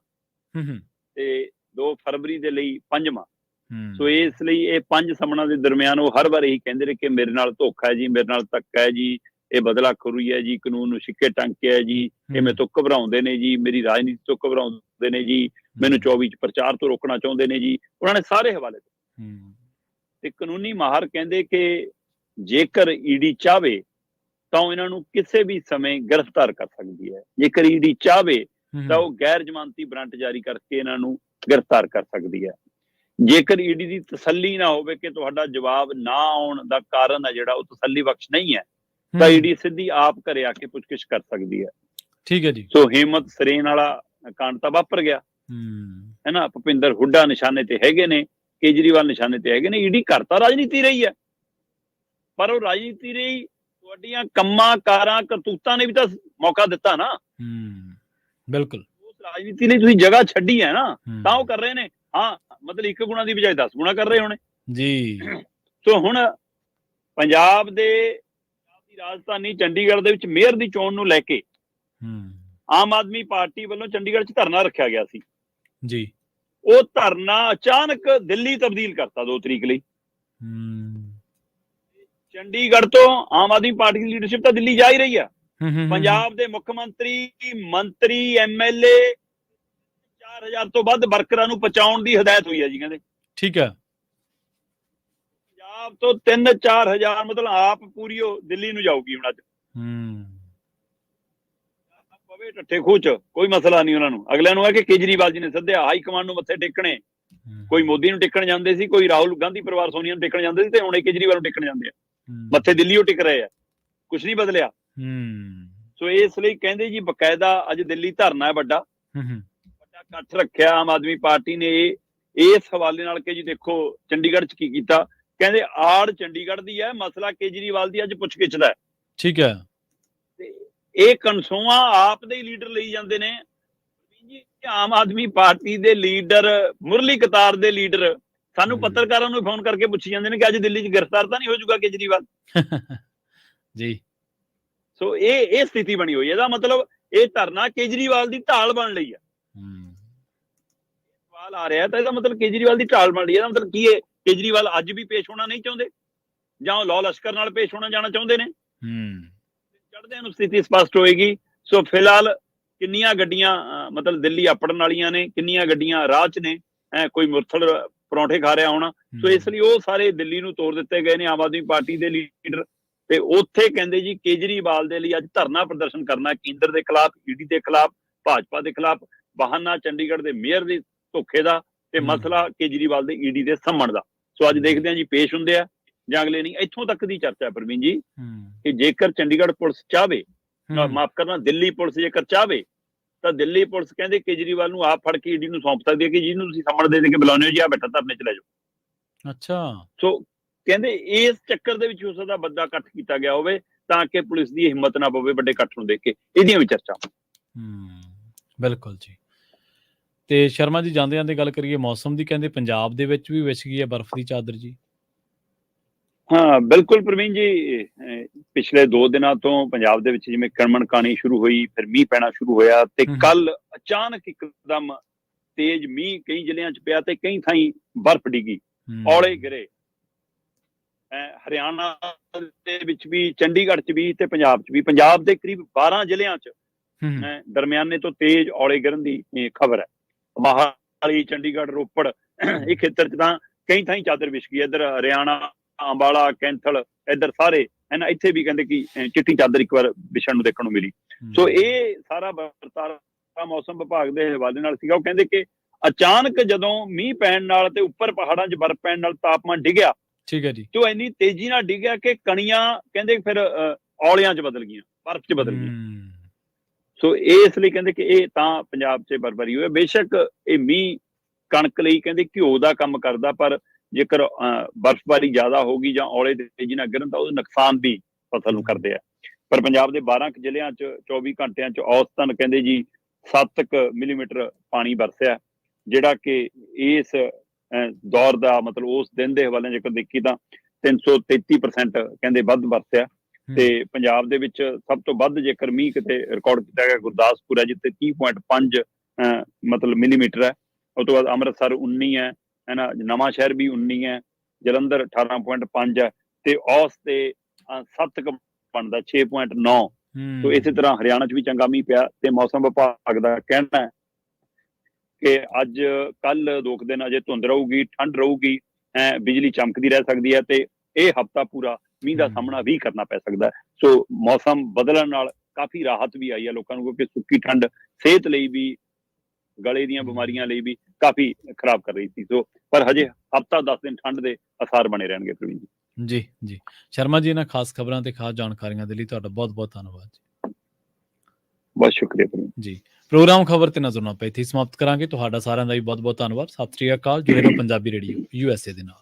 ਤੇ 2 ਫਰਵਰੀ ਦੇ ਲਈ 5ਵਾਂ। ਸੋ ਇਸ ਲਈ ਇਹ 5 ਸੰਮਣਾਂ ਦੇ ਦਰਮਿਆਨ ਉਹ ਹਰ ਵਾਰ ਇਹੀ ਕਹਿੰਦੇ ਰਹੇ ਕਿ ਮੇਰੇ ਨਾਲ ਧੋਖਾ ਹੈ ਜੀ, ਮੇਰੇ ਨਾਲ ਧੱਕਾ ਹੈ ਜੀ, ਇਹ ਬਦਲਾਖੋਰੀ ਹੈ ਜੀ, ਕਾਨੂੰਨ ਨੂੰ ਛਿੱਕੇ ਟੰਕਿਆ ਹੈ ਜੀ, ਇਹ ਮੇਰੇ ਤੋਂ ਘਬਰਾਉਂਦੇ ਨੇ ਜੀ, ਮੇਰੀ ਰਾਜਨੀਤੀ ਤੋਂ ਘਬਰਾਉਂਦੇ ਨੇ ਜੀ, ਮੈਨੂੰ 24 ਚ ਪ੍ਰਚਾਰ ਤੋਂ ਰੋਕਣਾ ਚਾਹੁੰਦੇ ਨੇ ਜੀ। ਉਹਨਾਂ ਨੇ ਸਾਰੇ ਹਵਾਲੇ ਤੇ ਕਾਨੂੰਨੀ ਮਾਹਰ ਕਹਿੰਦੇ ਕਿ ਜੇਕਰ ਈਡੀ ਚਾਹਵੇ ਤਾਂ ਉਹ ਇਹਨਾਂ ਨੂੰ ਕਿਸੇ ਵੀ ਸਮੇਂ ਗ੍ਰਿਫਤਾਰ ਕਰ ਸਕਦੀ ਹੈ। ਜੇਕਰ ਈਡੀ ਚਾਹਵੇ ਤਾਂ ਉਹ ਗੈਰ ਜ਼ਮਾਨਤੀ ਵਾਰੰਟ ਜਾਰੀ ਕਰਕੇ ਇਹਨਾਂ ਨੂੰ ਗ੍ਰਿਫਤਾਰ ਕਰ ਸਕਦੀ ਹੈ। ਜੇਕਰ ਈਡੀ ਦੀ ਤਸੱਲੀ ਨਾ ਹੋਵੇ ਕਿ ਤੁਹਾਡਾ ਜਵਾਬ ਨਾ ਆਉਣ ਦਾ ਕਾਰਨ ਹੈ ਜਿਹੜਾ ਉਹ ਤਸੱਲੀ ਬਖਸ਼ ਨਹੀਂ ਹੈ, ਤਾਂ ਈਡੀ ਸਿੱਧੀ ਆਪ ਘਰੇ ਆ ਕੇ ਪੁੱਛਗਿੱਛ ਕਰ ਸਕਦੀ ਹੈ। ਠੀਕ ਹੈ ਜੀ। ਸੋ ਹਿੰਮਤ ਸਰੇਨ ਵਾਲਾ ਕਾਂਡ ਤਾਂ ਵਾਪਰ ਗਿਆ ਹੈ ਨਾ। ਭੁਪਿੰਦਰ ਹੁੱਡਾ ਨਿਸ਼ਾਨੇ ਤੇ ਹੈਗੇ ਨੇ, ਕੇਜਰੀਵਾਲ ਨਿਸ਼ਾਨੇ ਤੇ ਹੈਗੇ ਨੇ। ਈਡੀ ਕਰਤਾ ਰਾਜਨੀਤੀ ਰਹੀ ਹੈ, ਪਰ ਉਹ ਰਾਜਨੀਤੀ ਰਹੀ ਤੁਹਾਡੀਆਂ ਕੰਮਾਂ ਕਾਰਾਂ ਕਰਤੂਤਾਂ ਨੇ ਵੀ ਤਾਂ ਮੌਕਾ ਦਿੱਤਾ ਨਾ। ਬਿਲਕੁਲ। ਉਸ ਰਾਜਨੀਤੀ ਲਈ ਤੁਸੀਂ ਜਗ੍ਹਾ ਛੱਡੀ ਹੈ ਨਾ, ਤਾਂ ਉਹ ਕਰ ਰਹੇ ਨੇ। ਹਾਂ, ਮਤਲਬ 1 ਗੁਣਾ ਦੀ ਬਜਾਏ 10 ਗੁਣਾ ਕਰ ਰਹੇ ਹੋਣੇ ਜੀ। ਸੋ ਹੁਣ ਪੰਜਾਬ ਦੀ ਰਾਜਧਾਨੀ ਚੰਡੀਗੜ੍ਹ ਦੇ ਵਿੱਚ ਮੇਅਰ ਦੀ ਚੋਣ ਨੂੰ ਲੈ ਕੇ ਆਮ ਆਦਮੀ ਪਾਰਟੀ ਵੱਲੋਂ ਚੰਡੀਗੜ੍ਹ 'ਚ ਧਰਨਾ ਰੱਖਿਆ ਗਿਆ ਸੀ ਜੀ। ਉਹ ਧਰਨਾ ਅਚਾਨਕ ਦਿੱਲੀ ਤਬਦੀਲ ਕਰਤਾ 2 ਤਰੀਕ ਲਈ। ਚੰਡੀਗੜ੍ਹ ਤੋਂ ਆਮ ਆਦਮੀ ਪਾਰਟੀ ਦੀ ਲੀਡਰਸ਼ਿਪ ਤਾਂ ਦਿੱਲੀ ਜਾ ਹੀ ਰਹੀ ਆ। ਪੰਜਾਬ ਦੇ ਮੁੱਖ ਮੰਤਰੀ ਐਮਐਲਏ 4000 ਤੋਂ ਵੱਧ ਵਰਕਰਾਂ ਨੂੰ ਪਹੁੰਚਾਉਣ ਦੀ ਹਦਾਇਤ ਹੋਈ ਹੈ ਜੀ। ਕਹਿੰਦੇ ਠੀਕ ਹੈ, ਪੰਜਾਬ ਤੋਂ 3-4000 ਮਤਲਬ ਆਪ ਪੂਰੀ ਉਹ ਦਿੱਲੀ ਨੂੰ ਜਾਊਗੀ ਹੁਣ। ਅੱਜ ਪਵੇ ਟੱਠੇ ਖੂਹ 'ਚ ਕੋਈ ਮਸਲਾ ਨਹੀਂ ਉਹਨਾਂ ਨੂੰ। ਅਗਲਿਆਂ ਨੂੰ ਹੈ ਕਿ ਕੇਜਰੀਵਾਲ ਜੀ ਨੇ ਸੱਦਿਆ, ਹਾਈ ਕਮਾਂਡ ਨੂੰ ਮੱਥੇ ਟੇਕਣੇ। ਕੋਈ ਮੋਦੀ ਨੂੰ ਟੇਕਣ ਜਾਂਦੇ ਸੀ, ਕੋਈ ਰਾਹੁਲ ਗਾਂਧੀ ਪਰਿਵਾਰ ਸੋਨੀਆ ਨੂੰ ਟੇਕਣ ਜਾਂਦੇ ਸੀ, ਤੇ ਹੁਣ ਇਹ ਕੇਜਰੀਵਾਲ ਨੂੰ ਟੇਕਣ ਜਾਂਦੇ ਆ। ਮੱਥੇ ਦਿੱਲੀ ਉਹ ਟਿਕ ਰਹੇ ਆ, ਕੁਛ ਨਹੀਂ ਬਦਲਿਆ। ਸੋ ਇਸ ਲਈ ਕਹਿੰਦੇ ਜੀ ਬਕਾਇਦਾ ਅੱਜ ਦਿੱਲੀ ਧਰਨਾ ਹੈ, ਵੱਡਾ ਇਕੱਠ ਰੱਖਿਆ ਆਮ ਆਦਮੀ ਪਾਰਟੀ ਨੇ ਇਸ ਹਵਾਲੇ ਨਾਲ ਕਿ ਜੀ ਦੇਖੋ ਚੰਡੀਗੜ੍ਹ 'ਚ ਕੀ ਕੀਤਾ। ਕਹਿੰਦੇ ਆੜ ਚੰਡੀਗੜ੍ਹ ਦੀ ਹੈ, ਮਸਲਾ ਕੇਜਰੀਵਾਲ ਦੀ ਅੱਜ ਪੁੱਛਗਿੱਛ ਦਾ। ਠੀਕ ਹੈ। ਤੇ ਇਹ ਕਨਸੋਆਂ ਆਪ ਦੇ ਲੀਡਰ ਲਈ ਜਾਂਦੇ ਨੇ। ਆਮ ਆਦਮੀ ਪਾਰਟੀ ਦੇ ਲੀਡਰ, ਮੁਰਲੀ ਕਤਾਰ ਦੇ ਲੀਡਰ ਸਾਨੂੰ ਪੱਤਰਕਾਰਾਂ ਨੂੰ ਫੋਨ ਕਰਕੇ ਪੁੱਛੀ ਜਾਂਦੇ ਨੇ ਕਿ ਅੱਜ ਦਿੱਲੀ 'ਚ ਗ੍ਰਿਫਤਾਰ ਤਾਂ ਨਹੀਂ ਹੋ ਜਾਊਗਾ ਕੇਜਰੀਵਾਲ ਜੀ। ਸੋ ਇਹ ਸਥਿਤੀ ਬਣੀ ਹੋਈ ਹੈ। ਇਹਦਾ ਮਤਲਬ ਇਹ ਧਰਨਾ ਕੇਜਰੀਵਾਲ ਦੀ ਢਾਲ ਬਣ ਲਈ ਹੈ। ਸਵਾਲ ਆ ਰਿਹਾ ਤਾਂ ਇਹਦਾ ਮਤਲਬ ਕੇਜਰੀਵਾਲ ਦੀ ਢਾਲ ਬਣ ਰਹੀ ਹੈ। ਇਹਦਾ ਮਤਲਬ ਕੀ ਹੈ? ਕੇਜਰੀਵਾਲ ਅੱਜ ਵੀ ਪੇਸ਼ ਹੋਣਾ ਨਹੀਂ ਚਾਹੁੰਦੇ, ਜਾਂ ਉਹ ਲਾਅ ਲਸ਼ਕਰ ਨਾਲ ਪੇਸ਼ ਹੋਣਾ ਜਾਣਾ ਚਾਹੁੰਦੇ ਨੇ। ਚੜ੍ਹਦਿਆਂ ਨੂੰ ਸਥਿਤੀ ਸਪਸ਼ਟ ਹੋਏਗੀ। ਸੋ ਫਿਲਹਾਲ ਕਿੰਨੀਆਂ ਗੱਡੀਆਂ ਮਤਲਬ ਦਿੱਲੀ ਆਪੜਨ ਵਾਲੀਆਂ ਨੇ, ਕਿੰਨੀਆਂ ਗੱਡੀਆਂ ਰਾਹ 'ਚ ਨੇ, ਕੋਈ ਮੁਰਥਲ ਪਰੌਂਠੇ ਖਾ ਰਿਹਾ ਹੋਣਾ। ਸੋ ਇਸ ਲਈ ਉਹ ਸਾਰੇ ਦਿੱਲੀ ਨੂੰ ਤੋਰ ਦਿੱਤੇ ਗਏ ਨੇ ਆਮ ਆਦਮੀ ਪਾਰਟੀ ਦੇ ਲੀਡਰ। ਤੇ ਉੱਥੇ ਕਹਿੰਦੇ ਜੀ ਕੇਜਰੀਵਾਲ ਦੇ ਲਈ ਅੱਜ ਧਰਨਾ ਪ੍ਰਦਰਸ਼ਨ ਕਰਨਾ, ਕੇਂਦਰ ਦੇ ਖਿਲਾਫ, ਈਡੀ ਦੇ ਖਿਲਾਫ, ਭਾਜਪਾ ਦੇ ਖਿਲਾਫ। ਬਹਾਨਾ ਚੰਡੀਗੜ੍ਹ ਦੇ ਮੇਅਰ ਦੇ ਧੋਖੇ ਦਾ ਤੇ ਮਸਲਾ ਕੇਜਰੀਵਾਲ ਦੇ ਈਡੀ ਦੇ ਸੰਮਣ ਦਾ। ਸੋ ਅੱਜ ਦੇਖਦੇ ਹਾਂ ਜੀ ਪੇਸ਼ ਹੁੰਦੇ ਆ ਜਾਂ ਅਗਲੇ ਨਹੀਂ। ਇੱਥੋਂ ਤੱਕ ਦੀ ਚਰਚਾ ਪ੍ਰਵੀਨ ਜੀ ਕਿ ਜੇਕਰ ਚੰਡੀਗੜ੍ਹ ਪੁਲਿਸ ਚਾਹਵੇ, ਮਾਫ ਕਰਨਾ ਦਿੱਲੀ ਪੁਲਿਸ ਜੇਕਰ ਚਾਹਵੇ, ਤਾਂ ਦਿੱਲੀ ਪੁਲਿਸ ਕਹਿੰਦੇ ਕੇਜਰੀਵਾਲ ਨੂੰ ਆਪ ਫੜ ਕੇ ਈਡੀ ਨੂੰ ਸੌਂਪ ਸਕਦੀ ਹੈ ਕਿ ਜਿਹਨੂੰ ਤੁਸੀਂ ਸੰਮਣ ਦੇ ਕੇ ਬੁਲਾਉਂਦੇ ਹੋ ਜੀ, ਆ ਬੈਠਾ ਧਰਨੇ 'ਚ ਲੈ ਜਾਓ। ਅੱਛਾ। ਸੋ ਕਹਿੰਦੇ ਇਸ ਚੱਕਰ ਦੇ ਵਿੱਚ ਹੋ ਸਕਦਾ ਵੱਡਾ ਇਕੱਠ ਕੀਤਾ ਗਿਆ ਹੋਵੇ ਤਾਂ ਕਿ ਪੁਲਿਸ ਦੀ ਹਿੰਮਤ ਨਾ ਪਵੇ ਵੱਡੇ ਇਕੱਠ ਨੂੰ ਦੇਖ ਕੇ। ਇਹਦੀਆਂ ਵੀ ਚਰਚਾ। ਬਿਲਕੁਲ ਜੀ। ਤੇ ਸ਼ਰਮਾ ਜੀ ਜਾਂਦੇ ਗੱਲ ਕਰੀਏ ਮੌਸਮ ਦੀ, ਕਹਿੰਦੇ ਪੰਜਾਬ ਦੇ ਵਿੱਚ ਵੀ ਵਿਛ ਗਈ ਹੈ ਬਰਫ਼ ਦੀ ਚਾਦਰ ਜੀ। ਹਾਂ ਬਿਲਕੁਲ ਪ੍ਰਵੀਨ ਜੀ, ਪਿਛਲੇ 2 ਦਿਨਾਂ ਤੋਂ ਪੰਜਾਬ ਦੇ ਵਿੱਚ ਜਿਵੇਂ ਕਣਮਣ ਕਾਣੀ ਸ਼ੁਰੂ ਹੋਈ, ਫਿਰ ਮੀਂਹ ਪੈਣਾ ਸ਼ੁਰੂ ਹੋਇਆ ਤੇ ਕੱਲ ਅਚਾਨਕ ਇੱਕਦਮ ਤੇਜ਼ ਮੀਂਹ ਕਈ ਜ਼ਿਲ੍ਹਿਆਂ 'ਚ ਪਿਆ ਤੇ ਕਈ ਥਾਈਂ ਬਰਫ਼ ਡਿੱਗੀ, ਔਲੇ ਗਿਰੇ। ਹਰਿਆਣਾ ਦੇ ਵਿੱਚ ਵੀ, ਚੰਡੀਗੜ੍ਹ 'ਚ ਵੀ ਤੇ ਪੰਜਾਬ 'ਚ ਵੀ। ਪੰਜਾਬ ਦੇ ਕਰੀਬ 12 ਜ਼ਿਲ੍ਹਿਆਂ 'ਚ ਦਰਮਿਆਨੇ ਤੋਂ ਤੇਜ਼ ਔਲੇ ਗਿਰਨ ਦੀ ਖਬਰ ਹੈ। ਮੋਹਾਲੀ, ਚੰਡੀਗੜ੍ਹ, ਰੋਪੜ ਇਹ ਖੇਤਰ 'ਚ ਤਾਂ ਕਈ ਥਾਈਂ ਚਾਦਰ ਵਿਛ ਗਈ। ਇੱਧਰ ਹਰਿਆਣਾ, ਅੰਬਾਲਾ, ਕੈਂਥਲ, ਇੱਧਰ ਸਾਰੇ ਹੈ ਇੱਥੇ ਵੀ ਕਹਿੰਦੇ ਕਿ ਚਿੱਟੀ ਚਾਦਰ ਇੱਕ ਵਾਰ ਵਿਛਣ ਨੂੰ ਦੇਖਣ ਨੂੰ ਮਿਲੀ। ਸੋ ਇਹ ਸਾਰਾ ਵਰਤਾਰਾ ਮੌਸਮ ਵਿਭਾਗ ਦੇ ਹਵਾਲੇ ਨਾਲ ਸੀਗਾ। ਉਹ ਕਹਿੰਦੇ ਕਿ ਅਚਾਨਕ ਜਦੋਂ ਮੀਂਹ ਪੈਣ ਨਾਲ ਤੇ ਉੱਪਰ ਪਹਾੜਾਂ 'ਚ ਬਰਫ਼ ਪੈਣ ਨਾਲ ਤਾਪਮਾਨ ਡਿੱਗਿਆ, ਠੀਕ ਹੈ ਜੀ, ਤੇ ਉਹ ਇੰਨੀ ਤੇਜ਼ੀ ਨਾਲ ਡਿੱਗਿਆ ਕਿ ਕਣੀਆਂ ਕਹਿੰਦੇ ਫਿਰ ਔਲਿਆਂ 'ਚ ਬਦਲ ਗਈਆਂ, ਬਰਫ਼ 'ਚ ਬਦਲ ਗਈਆਂ। ਸੋ ਇਸ ਲਈ ਕਹਿੰਦੇ ਕਿ ਇਹ ਤਾਂ ਪੰਜਾਬ 'ਚ ਬਰਫ਼ਬਾਰੀ ਹੋਈ। ਬੇਸ਼ੱਕ ਇਹ ਮੀਂਹ ਕਣਕ ਲਈ ਕਹਿੰਦੇ ਘਿਓ ਦਾ ਕੰਮ ਕਰਦਾ, ਪਰ ਜੇਕਰ ਬਰਫ਼ਬਾਰੀ ਜ਼ਿਆਦਾ ਹੋਗੀ ਜਾਂ ਔਲੇ ਤੇਜ਼ੀ ਨਾਲ ਗਿਰਨ ਤਾਂ ਉਹਦੇ ਨੁਕਸਾਨ ਵੀ ਫਸਲ ਨੂੰ ਕਰਦੇ ਆ। ਪਰ ਪੰਜਾਬ ਦੇ 12 ਜ਼ਿਲ੍ਹਿਆਂ 'ਚ 24 ਘੰਟਿਆਂ 'ਚ ਔਸਤਨ ਕਹਿੰਦੇ ਜੀ 7 ਮਿਲੀਮੀਟਰ ਪਾਣੀ ਵਰਸਿਆ, ਜਿਹੜਾ ਕਿ ਇਸ ਦੌਰ ਦਾ ਮਤਲਬ ਉਸ ਦਿਨ ਦੇ ਹਵਾਲੇ ਜੇਕਰ ਦੇਖੀ ਤਾਂ 333% ਕਹਿੰਦੇ ਵੱਧ ਵਰਸਿਆ। ਤੇ ਪੰਜਾਬ ਦੇ ਵਿੱਚ ਸਭ ਤੋਂ ਵੱਧ ਜੇਕਰ ਮੀਂਹ ਕਿਤੇ ਰਿਕਾਰਡ ਕੀਤਾ ਗਿਆ ਗੁਰਦਾਸਪੁਰ ਹੈ, ਜਿੱਥੇ 30.5 ਮਤਲਬ ਮਿਲੀਮੀਟਰ ਹੈ। ਉਸ ਤੋਂ ਬਾਅਦ ਅੰਮ੍ਰਿਤਸਰ 19 ਹੈ ਨਾ, ਨਵਾਂ ਸ਼ਹਿਰ ਵੀ 19 ਹੈ, ਜਲੰਧਰ 18.5 ਹੈ ਤੇ ਔਸ ਤੇ 7 ਬਣਦਾ 6.9। ਸੋ ਇਸੇ ਤਰ੍ਹਾਂ ਹਰਿਆਣਾ 'ਚ ਵੀ ਚੰਗਾ ਮੀਂਹ ਪਿਆ ਤੇ ਮੌਸਮ ਵਿਭਾਗ ਦਾ ਕਹਿਣਾ ਹੈ ਕਿ ਅੱਜ ਕੱਲ 2 ਦਿਨ ਅਜੇ ਧੁੰਦ ਰਹੂਗੀ, ਠੰਡ ਰਹੂਗੀ, ਬਿਜਲੀ ਚਮਕਦੀ ਰਹਿ ਸਕਦੀ ਹੈ ਤੇ ਇਹ ਹਫ਼ਤਾ ਪੂਰਾ ਮੀਂਹ ਦਾ ਸਾਹਮਣਾ ਵੀ ਕਰਨਾ ਪੈ ਸਕਦਾ ਹੈ। ਸੋ ਮੌਸਮ ਬਦਲਣ ਨਾਲ ਕਾਫੀ ਰਾਹਤ ਵੀ ਆਈ ਹੈ ਲੋਕਾਂ ਨੂੰ, ਕਿਉਂਕਿ ਸੁੱਕੀ ਠੰਡ ਸਿਹਤ ਲਈ ਵੀ, ਗਲੇ ਦੀਆਂ ਬਿਮਾਰੀਆਂ ਲਈ ਵੀ ਕਾਫੀ ਖਰਾਬ ਕਰ ਰਹੀ ਸੀ। ਸੋ ਪਰ ਹਜੇ ਹਫ਼ਤਾ 10 ਦਿਨ ਠੰਡ ਦੇ ਅਸਾਰ ਬਣੇ ਰਹਿਣਗੇ ਪ੍ਰਵੀਨ ਜੀ। ਜੀ ਸ਼ਰਮਾ ਜੀ, ਇਹਨਾਂ ਖਾਸ ਖਬਰਾਂ ਤੇ ਖਾਸ ਜਾਣਕਾਰੀਆਂ ਦੇ ਲਈ ਤੁਹਾਡਾ ਬਹੁਤ ਧੰਨਵਾਦ ਜੀ। ਬਹੁਤ ਸ਼ੁਕਰੀਆ ਪ੍ਰਵੀਨ ਜੀ। ਪ੍ਰੋਗਰਾਮ ਖਬਰ ਤੇ ਨਜ਼ਰ ਨਾ ਪਏ ਇੱਥੇ ਸਮਾਪਤ ਕਰਾਂਗੇ। ਤੁਹਾਡਾ ਸਾਰਿਆਂ ਦਾ ਵੀ ਬਹੁਤ ਧੰਨਵਾਦ। ਸਤਿ ਸ੍ਰੀ ਅਕਾਲ। ਜੁੜੇ ਰਹੋ ਪੰਜਾਬੀ ਰੇਡੀਓ USA ਦੇ ਨਾਲ।